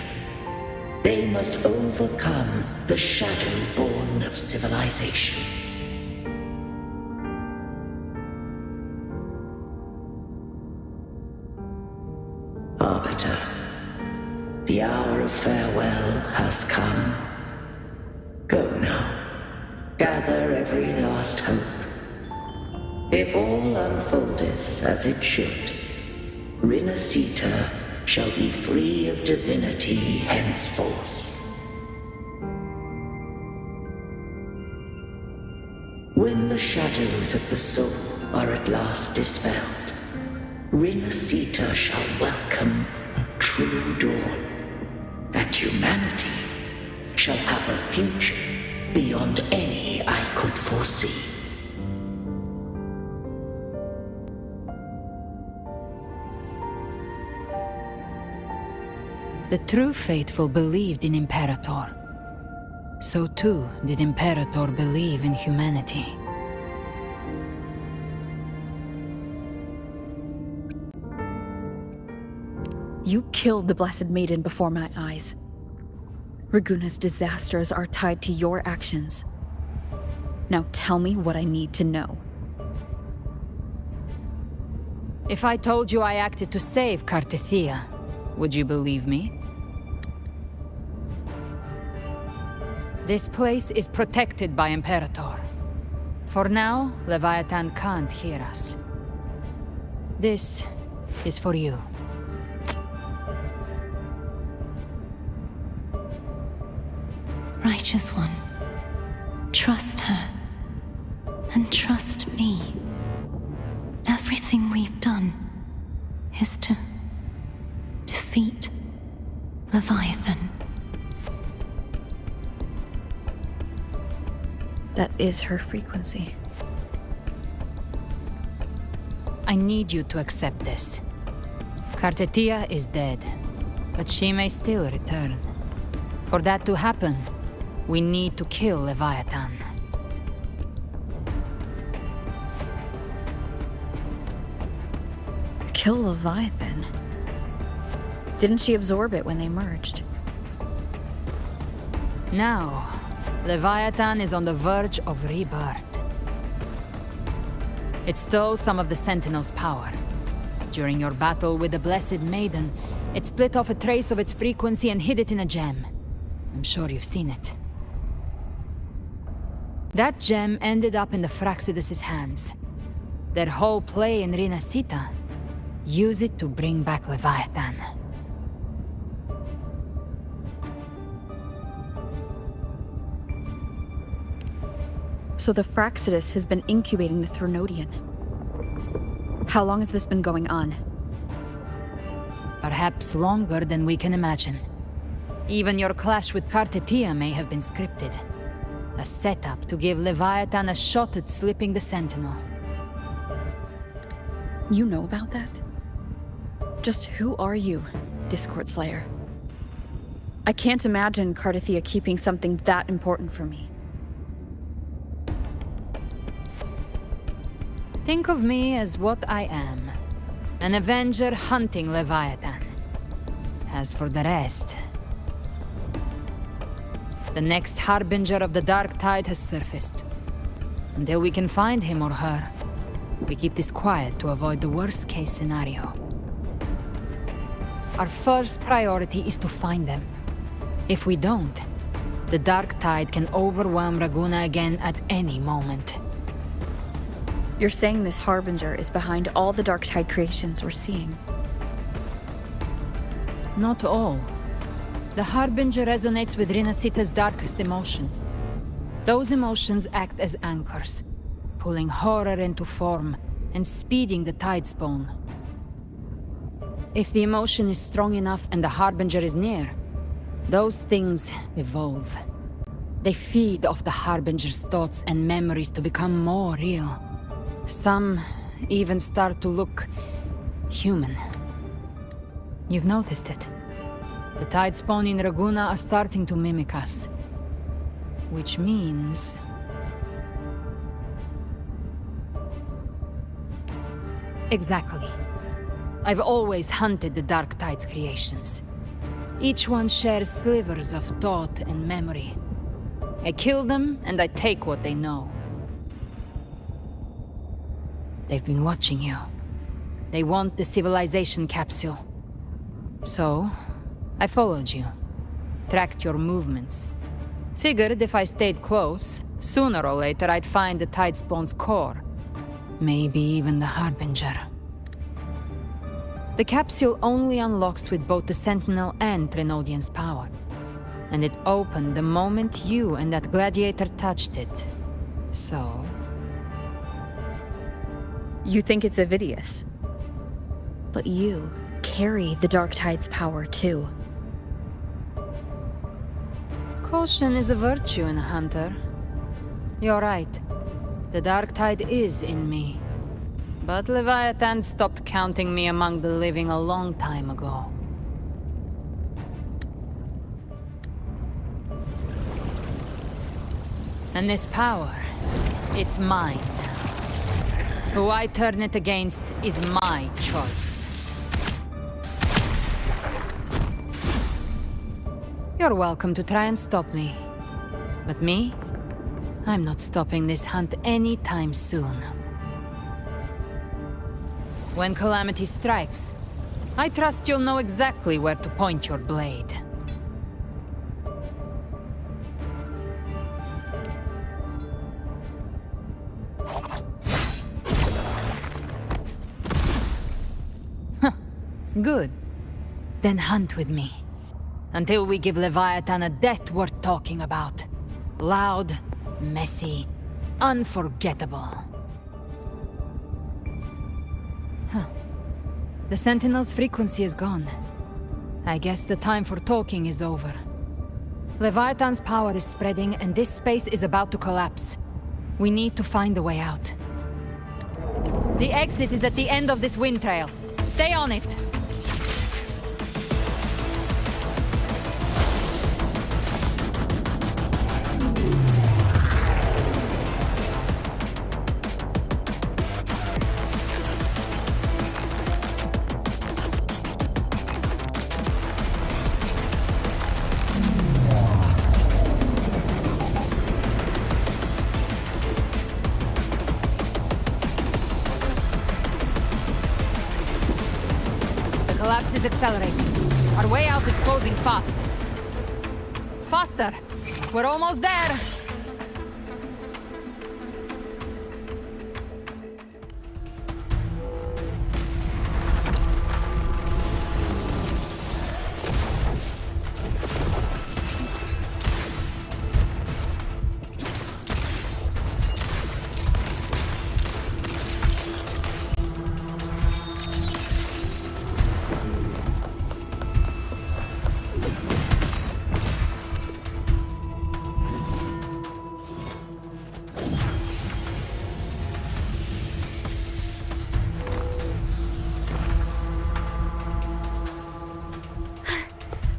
They must overcome the shadow born of civilization. The hour of farewell hath come. Go now. Gather every last hope. If all unfoldeth as it should, Rinasita shall be free of divinity henceforth. When the shadows of the soul are at last dispelled, Rinasita shall welcome a true dawn, and humanity shall have a future beyond any I could foresee. The true faithful believed in Imperator. So too did Imperator believe in humanity. You killed the Blessed Maiden before my eyes. Raguna's disasters are tied to your actions. Now tell me what I need to know. If I told you I acted to save Cartethia, would you believe me? This place is protected by Imperator. For now, Leviathan can't hear us. This is for you. Righteous One, trust her, and trust me. Everything we've done is to defeat Leviathan. That is her frequency. I need you to accept this. Cartethia is dead, but she may still return. For that to happen, we need to kill Leviathan. Kill Leviathan? Didn't she absorb it when they merged? Now, Leviathan is on the verge of rebirth. It stole some of the Sentinel's power. During your battle with the Blessed Maiden, it split off a trace of its frequency and hid it in a gem. I'm sure you've seen it. That gem ended up in the Fraxidus' hands. Their whole play in Rinasita, use it to bring back Leviathan. So the Fraxidus has been incubating the Thronodian. How long has this been going on? Perhaps longer than we can imagine. Even your clash with Cartethia may have been scripted. A setup to give Leviathan a shot at slipping the Sentinel. You know about that? Just who are you, Discord Slayer? I can't imagine Cartethia keeping something that important from me. Think of me as what I am. An Avenger hunting Leviathan. As for the rest... The next Harbinger of the Dark Tide has surfaced. Until we can find him or her, we keep this quiet to avoid the worst-case scenario. Our first priority is to find them. If we don't, the Dark Tide can overwhelm Raguna again at any moment. You're saying this Harbinger is behind all the Dark Tide creations we're seeing? Not all. The Harbinger resonates with Rinasita's darkest emotions. Those emotions act as anchors, pulling horror into form and speeding the Tidespawn. If the emotion is strong enough and the Harbinger is near, those things evolve. They feed off the Harbinger's thoughts and memories to become more real. Some even start to look human. You've noticed it. The Tidespawn in Raguna are starting to mimic us. Which means... Exactly. I've always hunted the Dark Tide's creations. Each one shares slivers of thought and memory. I kill them, and I take what they know. They've been watching you. They want the civilization capsule. So, I followed you, tracked your movements. Figured if I stayed close, sooner or later I'd find the Tidespawn's core. Maybe even the Harbinger. The capsule only unlocks with both the Sentinel and Trinodian's power. And it opened the moment you and that gladiator touched it. So... You think it's Avidius. But you carry the Dark Tide's power too. Caution is a virtue in a hunter. You're right. The Dark Tide is in me. But Leviathan stopped counting me among the living a long time ago. And this power, it's mine now. Who I turn it against is my choice. You're welcome to try and stop me. But me? I'm not stopping this hunt anytime soon. When calamity strikes, I trust you'll know exactly where to point your blade. Huh. Good. Then hunt with me. Until we give Leviathan a death worth talking about. Loud, messy, unforgettable. Huh. The Sentinel's frequency is gone. I guess the time for talking is over. Leviathan's power is spreading, and this space is about to collapse. We need to find a way out. The exit is at the end of this wind trail. Stay on it! Collapse is accelerating. Our way out is closing fast. Faster! We're almost there!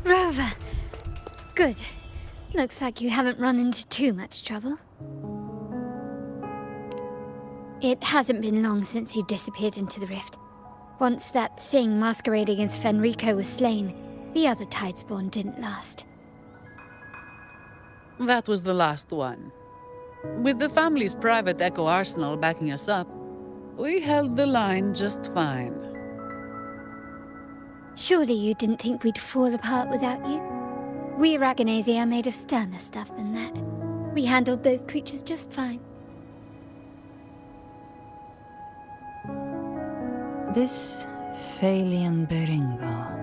Rover. Good. Looks like you haven't run into too much trouble. It hasn't been long since you disappeared into the rift. Once that thing masquerading as Fenrico was slain, the other Tidespawn didn't last. That was the last one. With the family's private Echo Arsenal backing us up, we held the line just fine. Surely you didn't think we'd fall apart without you? We Aragonese are made of sterner stuff than that. We handled those creatures just fine. This Phalian Beringal.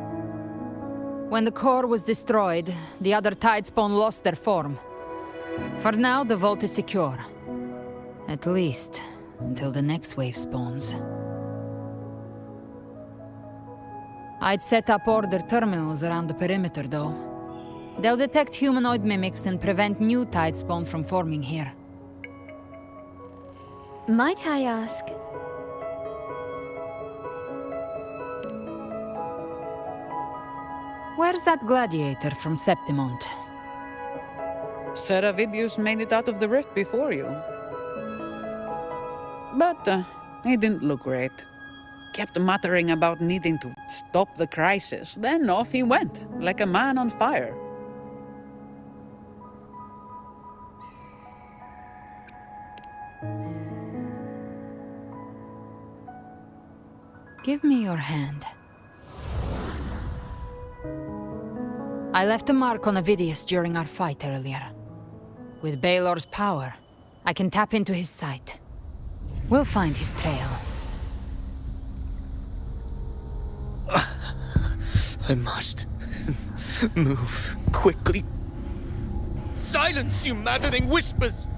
When the core was destroyed, the other Tidespawn lost their form. For now, the vault is secure. At least, until the next wave spawns. I'd set up order terminals around the perimeter, though. They'll detect humanoid mimics and prevent new Tidespawn from forming here. Might I ask? Where's that gladiator from Septimont? Seravidius made it out of the rift before you. But he didn't look great. Kept muttering about needing to stop the crisis, then off he went, like a man on fire. Give me your hand. I left a mark on Avidius during our fight earlier. With Baelor's power, I can tap into his sight. We'll find his trail. I must move quickly. Silence, you maddening whispers!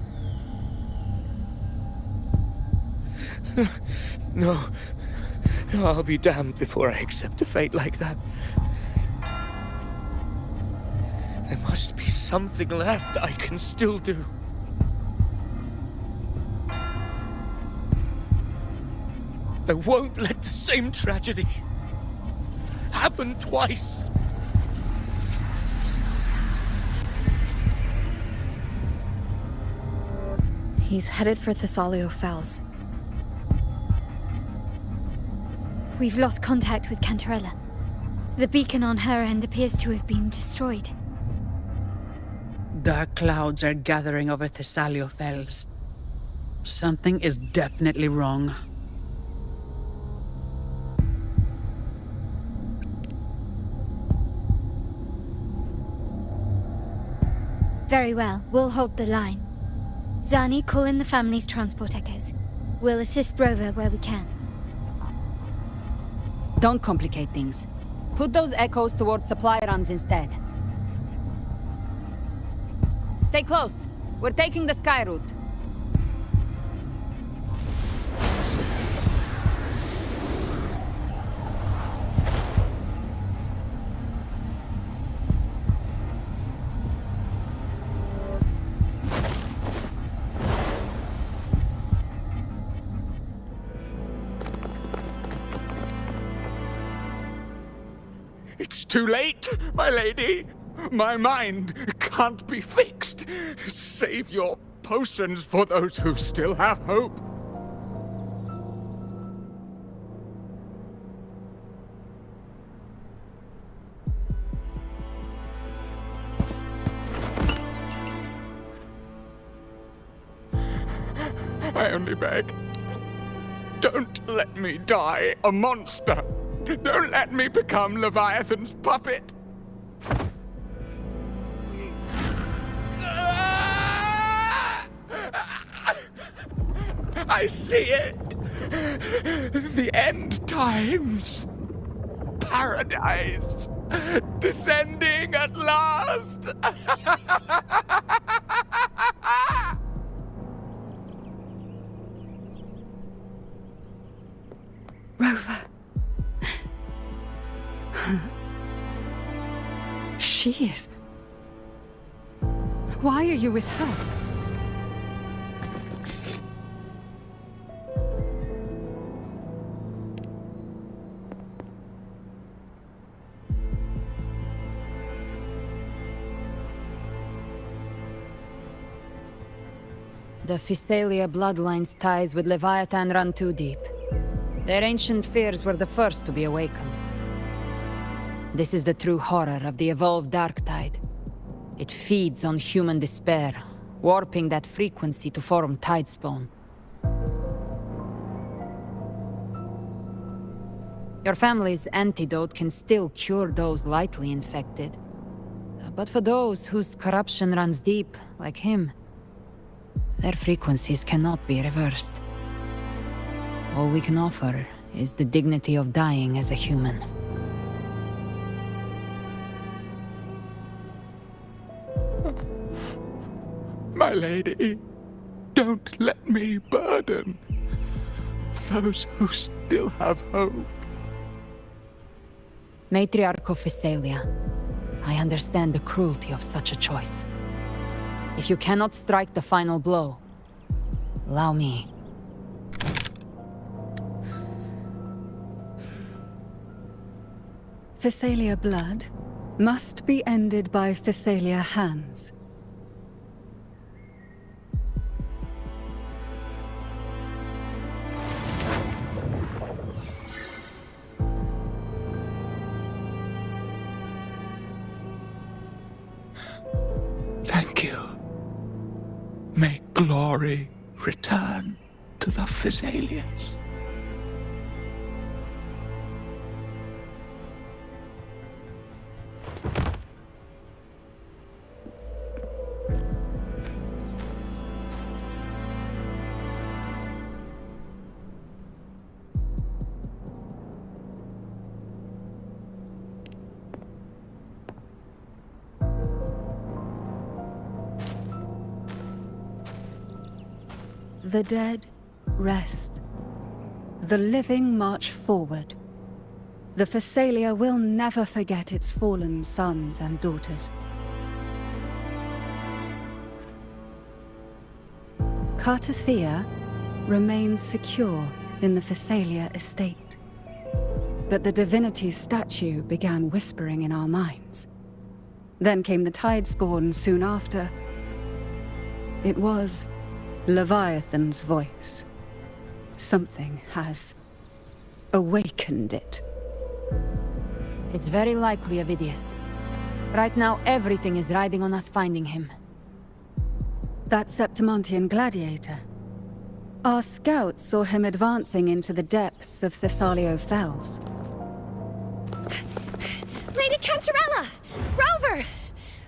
No. I'll be damned before I accept a fate like that. There must be something left I can still do. I won't let the same tragedy happen twice. He's headed for Thessalio Fells. We've lost contact with Cantarella. The beacon on her end appears to have been destroyed. Dark clouds are gathering over Thessalio Fells. Something is definitely wrong. Very well, we'll hold the line. Zani, call in the family's transport echoes. We'll assist Rover where we can. Don't complicate things. Put those echoes towards supply runs instead. Stay close. We're taking the sky route. It's too late, my lady. My mind can't be fixed. Save your potions for those who still have hope. I only beg. Don't let me die a monster. Don't let me become Leviathan's puppet. I see it. The end times. Paradise. Descending at last. Rover. She is. Why are you with her? The Physalia bloodline's ties with Leviathan run too deep. Their ancient fears were the first to be awakened. This is the true horror of the evolved Dark Tide. It feeds on human despair, warping that frequency to form Tidespawn. Your family's antidote can still cure those lightly infected. But for those whose corruption runs deep, like him, their frequencies cannot be reversed. All we can offer is the dignity of dying as a human. My lady, don't let me burden those who still have hope. Matriarch of Physalia, I understand the cruelty of such a choice. If you cannot strike the final blow, allow me. Physalia blood must be ended by Physalia hands. Thank you. May glory return to the Physalians. The dead rest. The living march forward. The Phasalia will never forget its fallen sons and daughters. Cartathea remains secure in the Phasalia estate. But the divinity's statue began whispering in our minds. Then came the Tidespawn soon after. It was Leviathan's voice. Something has awakened it. It's very likely, Avidius. Right now, everything is riding on us finding him. That Septimontian gladiator. Our scouts saw him advancing into the depths of Thessalio Fells. Lady Cantarella! Rover!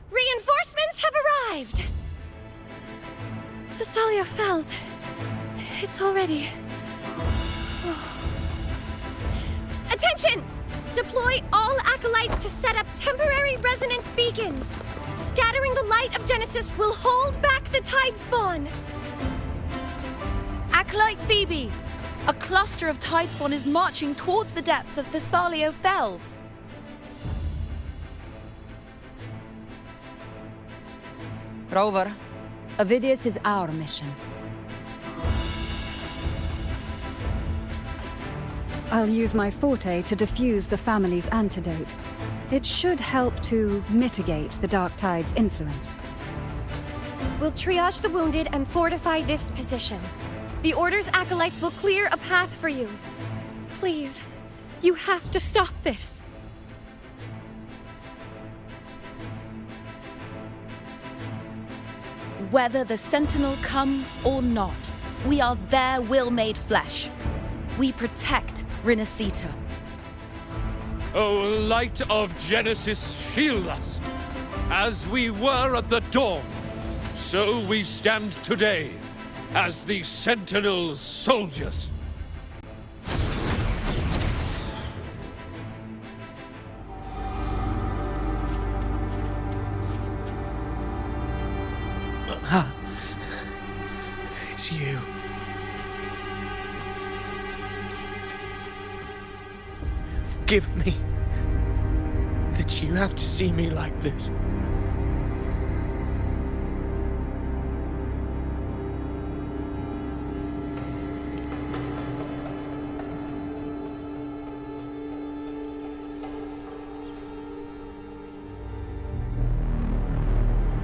Reinforcements have arrived! Thessalio Fells. It's already... Attention! Deploy all acolytes to set up temporary resonance beacons. Scattering the light of Genesis will hold back the Tidespawn. Acolyte Phoebe! A cluster of Tidespawn is marching towards the depths of Thessalio Fells. Rover, Avidius is our mission. I'll use my forte to diffuse the family's antidote. It should help to mitigate the Dark Tide's influence. We'll triage the wounded and fortify this position. The Order's acolytes will clear a path for you. Please, you have to stop this. Whether the Sentinel comes or not, we are their will made flesh. We protect Rinasita. O light of Genesis, shield us! As we were at the dawn, so we stand today, as the Sentinel soldiers. It's you. Forgive me that you have to see me like this.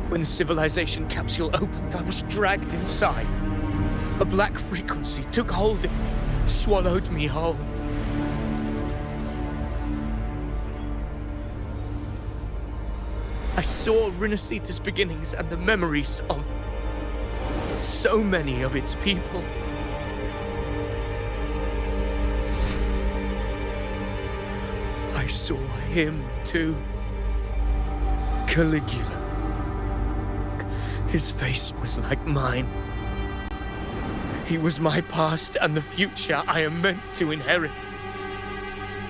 When the civilization capsule opened, I was dragged inside. A black frequency took hold of me, swallowed me whole. I saw Rinasita's beginnings and the memories of so many of its people. I saw him too. Caligula. His face was like mine. He was my past and the future I am meant to inherit.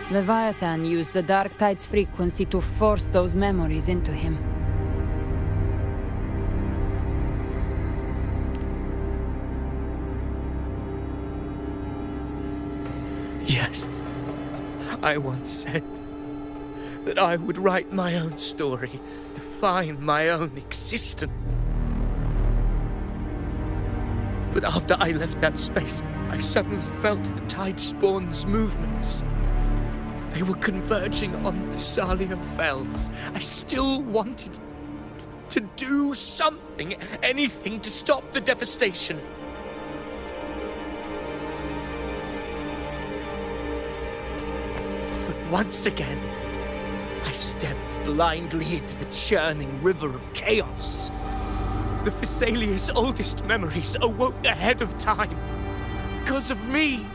Leviathan used the Dark Tide's frequency to force those memories into him. Yes, I once said that I would write my own story, define my own existence. But after I left that space, I suddenly felt the Tidespawn's movements. They were converging on Thessalio Fells. I still wanted to do something, anything to stop the devastation. But once again, I stepped blindly into the churning river of chaos. The Thessalia's oldest memories awoke ahead of time. Because of me.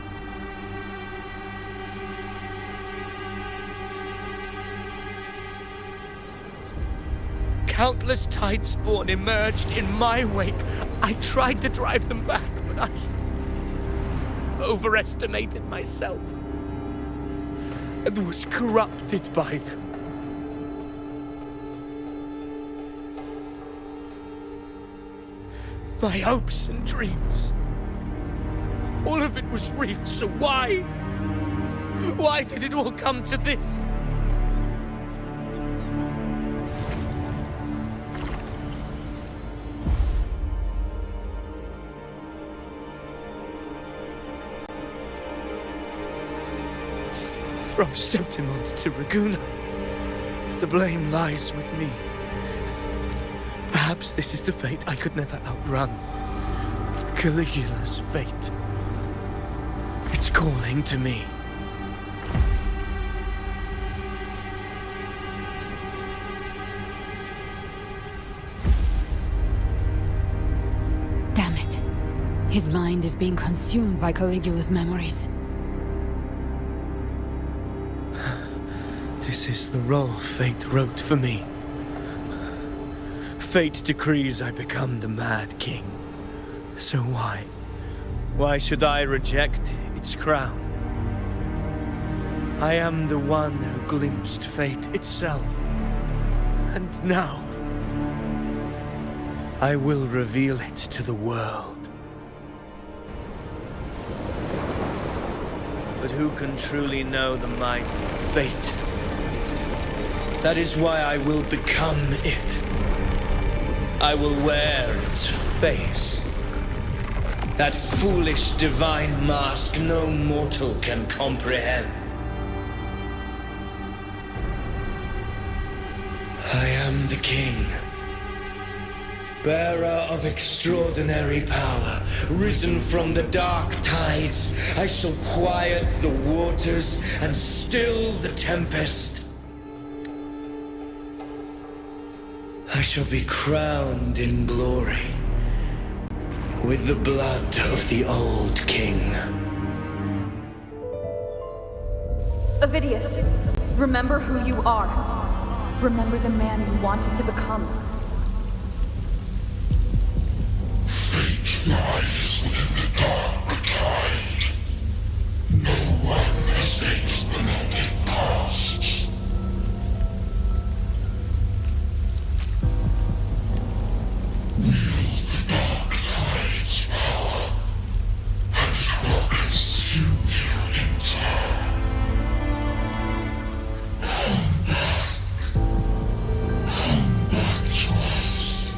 Countless Tidespawn emerged in my wake. I tried to drive them back, but I overestimated myself and was corrupted by them. My hopes and dreams All of it was real, so why? Why did it all come to this? From Septimont to Raguna, the blame lies with me. Perhaps this is the fate I could never outrun. Caligula's fate. It's calling to me. Damn it. His mind is being consumed by Caligula's memories. This is the role fate wrote for me. Fate decrees I become the Mad King. So why? Why should I reject its crown? I am the one who glimpsed fate itself. And now, I will reveal it to the world. But who can truly know the mind of fate? That is why I will become it. I will wear its face. That foolish divine mask no mortal can comprehend. I am the king, bearer of extraordinary power, risen from the dark tides. I shall quiet the waters and still the tempest. I shall be crowned in glory with the blood of the old king. Ovidius, remember who you are. Remember the man you wanted to become. Fate lies within the dark tide. No one escapes the melted pasts. Wield the dark tide's power, and it will consume you in turn. Come back to us.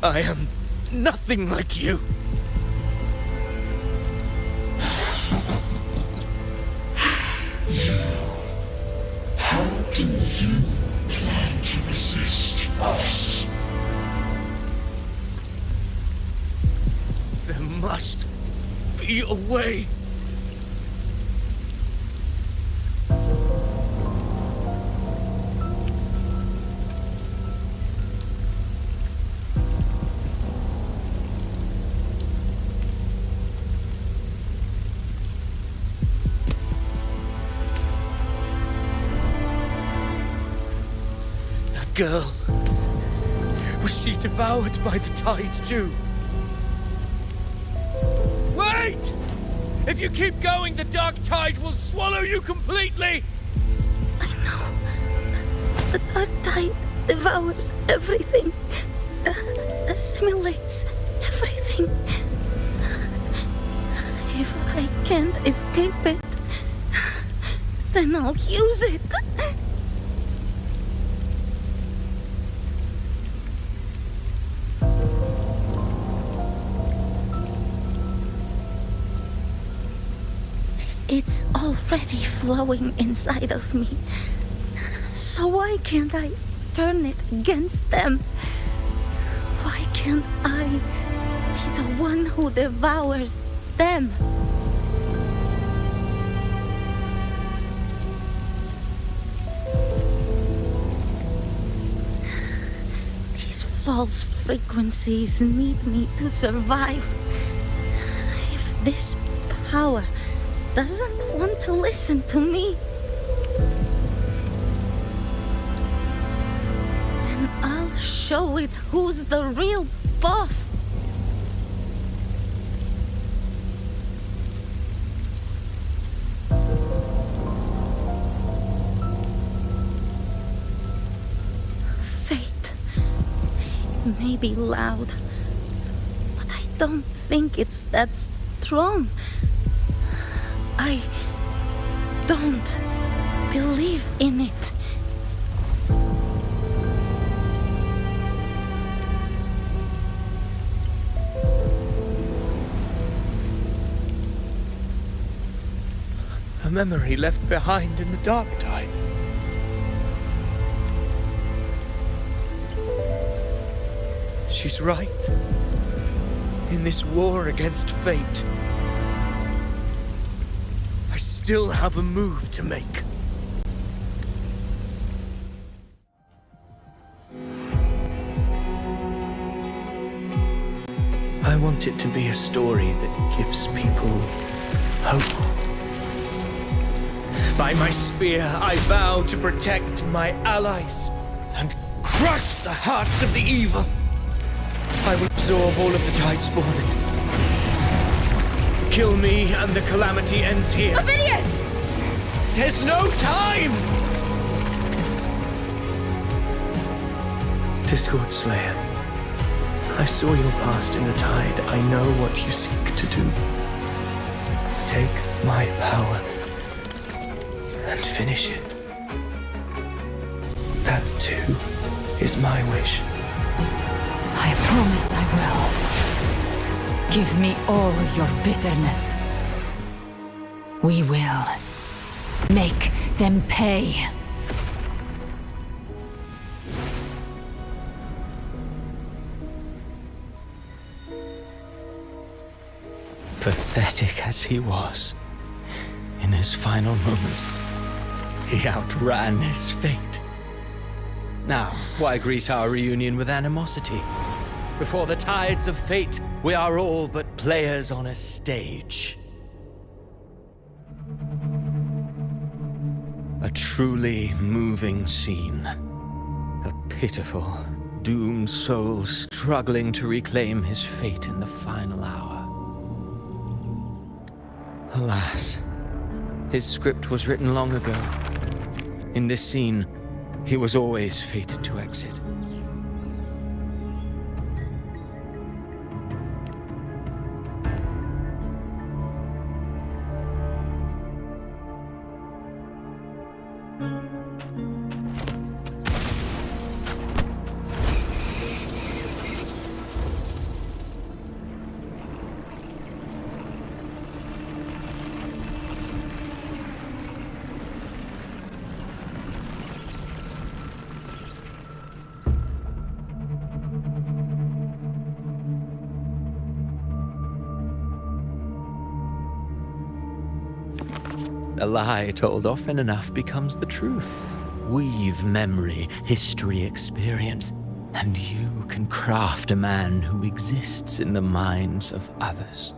I am nothing like you. How do you plan to resist us? There must be a way. Girl, was she devoured by the tide too? Wait! If you keep going, the dark tide will swallow you completely! I know. The dark tide devours everything. Assimilates everything. If I can't escape it, then I'll use it. It's already flowing inside of me. So why can't I turn it against them? Why can't I be the one who devours them? These false frequencies need me to survive. If this power doesn't want to listen to me, then I'll show it who's the real boss. Fate may be loud, but I don't think it's that strong. I don't believe in it. A memory left behind in the dark tide. She's right. In this war against fate, I still have a move to make. I want it to be a story that gives people hope. By my spear, I vow to protect my allies and crush the hearts of the evil. I will absorb all of the Tidespawn. Kill me and the calamity ends here. Ovidius! There's no time! Discord Slayer, I saw your past in the tide. I know what you seek to do. Take my power and finish it. That too is my wish. I promise I will. Give me all your bitterness. We will make them pay. Pathetic as he was, in his final moments, he outran his fate. Now, why greet our reunion with animosity? Before the tides of fate, we are all but players on a stage. A truly moving scene. A pitiful, doomed soul struggling to reclaim his fate in the final hour. Alas, his script was written long ago. In this scene, he was always fated to exit. A lie told often enough becomes the truth. Weave memory, history, experience, and you can craft a man who exists in the minds of others.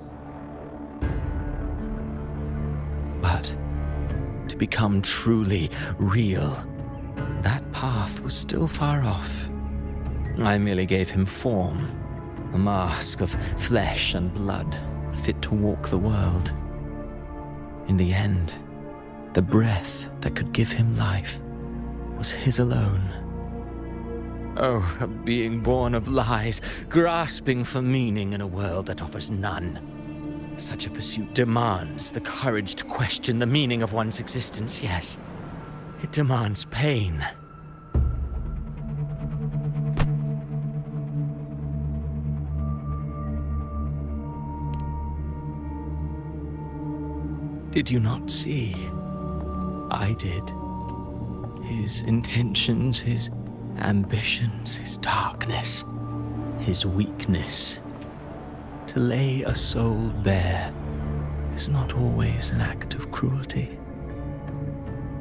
But to become truly real, that path was still far off. I merely gave him form, a mask of flesh and blood, fit to walk the world. In the end, the breath that could give him life was his alone. Oh, a being born of lies, grasping for meaning in a world that offers none. Such a pursuit demands the courage to question the meaning of one's existence, yes. It demands pain. Did you not see? I did. His intentions, his ambitions, his darkness, his weakness. To lay a soul bare is not always an act of cruelty.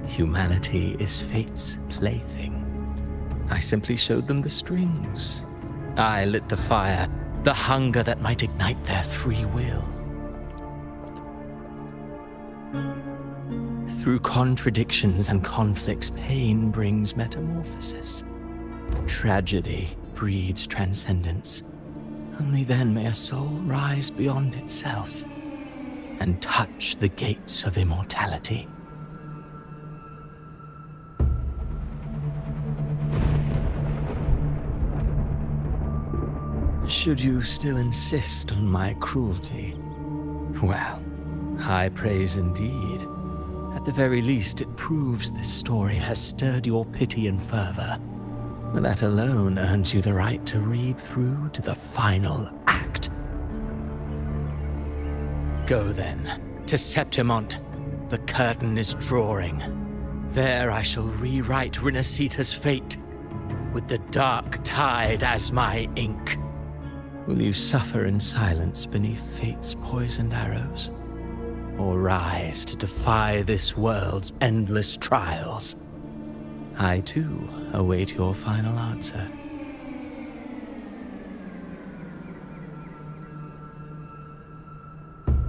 Humanity is fate's plaything. I simply showed them the strings. I lit the fire, the hunger that might ignite their free will. Through contradictions and conflicts, pain brings metamorphosis. Tragedy breeds transcendence. Only then may a soul rise beyond itself and touch the gates of immortality. Should you still insist on my cruelty? Well, high praise indeed. At the very least, it proves this story has stirred your pity and fervor. That alone earns you the right to read through to the final act. Go then, to Septimont. The curtain is drawing. There I shall rewrite Rinasita's fate, with the dark tide as my ink. Will you suffer in silence beneath fate's poisoned arrows? Or rise to defy this world's endless trials? I, too, await your final answer.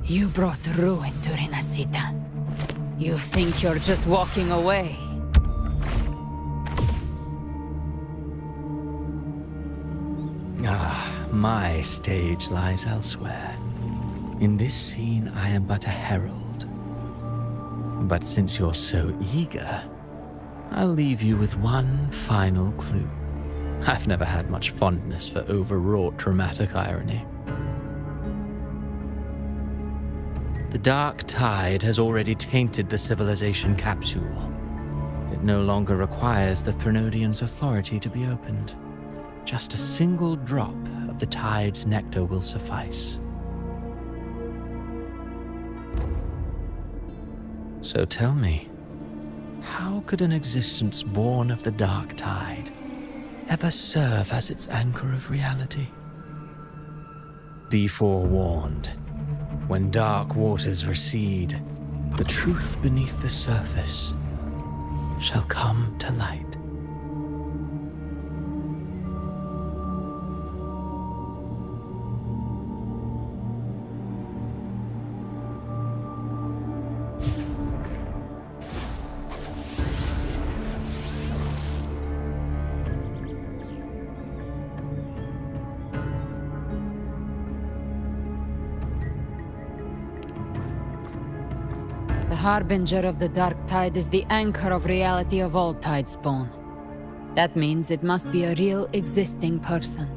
You brought ruin to Rinasita. You think you're just walking away? My stage lies elsewhere. In this scene, I am but a herald. But since you're so eager, I'll leave you with one final clue. I've never had much fondness for overwrought dramatic irony. The dark tide has already tainted the civilization capsule. It no longer requires the Threnodians' authority to be opened. Just a single drop of the tide's nectar will suffice. So tell me, how could an existence born of the dark tide ever serve as its anchor of reality? Be forewarned. When dark waters recede, the truth beneath the surface shall come to light. The harbinger of the dark tide is the anchor of reality of all Tidespawn. That means it must be a real existing person.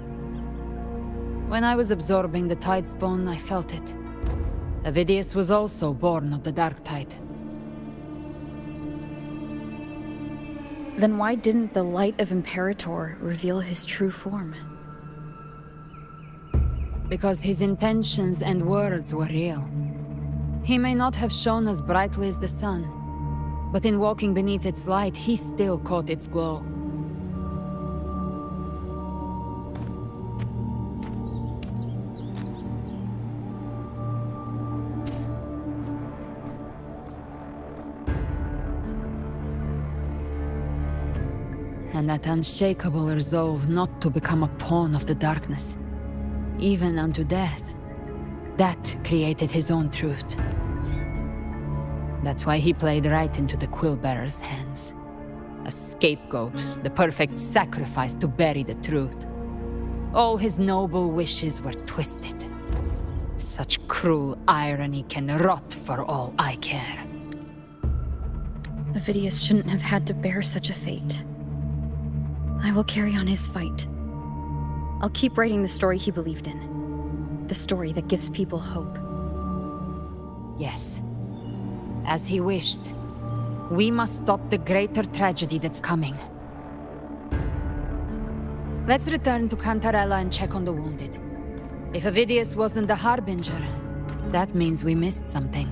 When I was absorbing the Tidespawn, I felt it. Avidius was also born of the dark tide. Then why didn't the light of Imperator reveal his true form? Because his intentions and words were real. He may not have shone as brightly as the sun, but in walking beneath its light, he still caught its glow. And that unshakable resolve not to become a pawn of the darkness, even unto death. That created his own truth. That's why he played right into the Quillbearer's hands. A scapegoat, the perfect sacrifice to bury the truth. All his noble wishes were twisted. Such cruel irony can rot for all I care. Avidius shouldn't have had to bear such a fate. I will carry on his fight. I'll keep writing the story he believed in. The story that gives people hope. Yes. As he wished. We must stop the greater tragedy that's coming. Let's return to Cantarella and check on the wounded. If Avidius wasn't the Harbinger, that means we missed something.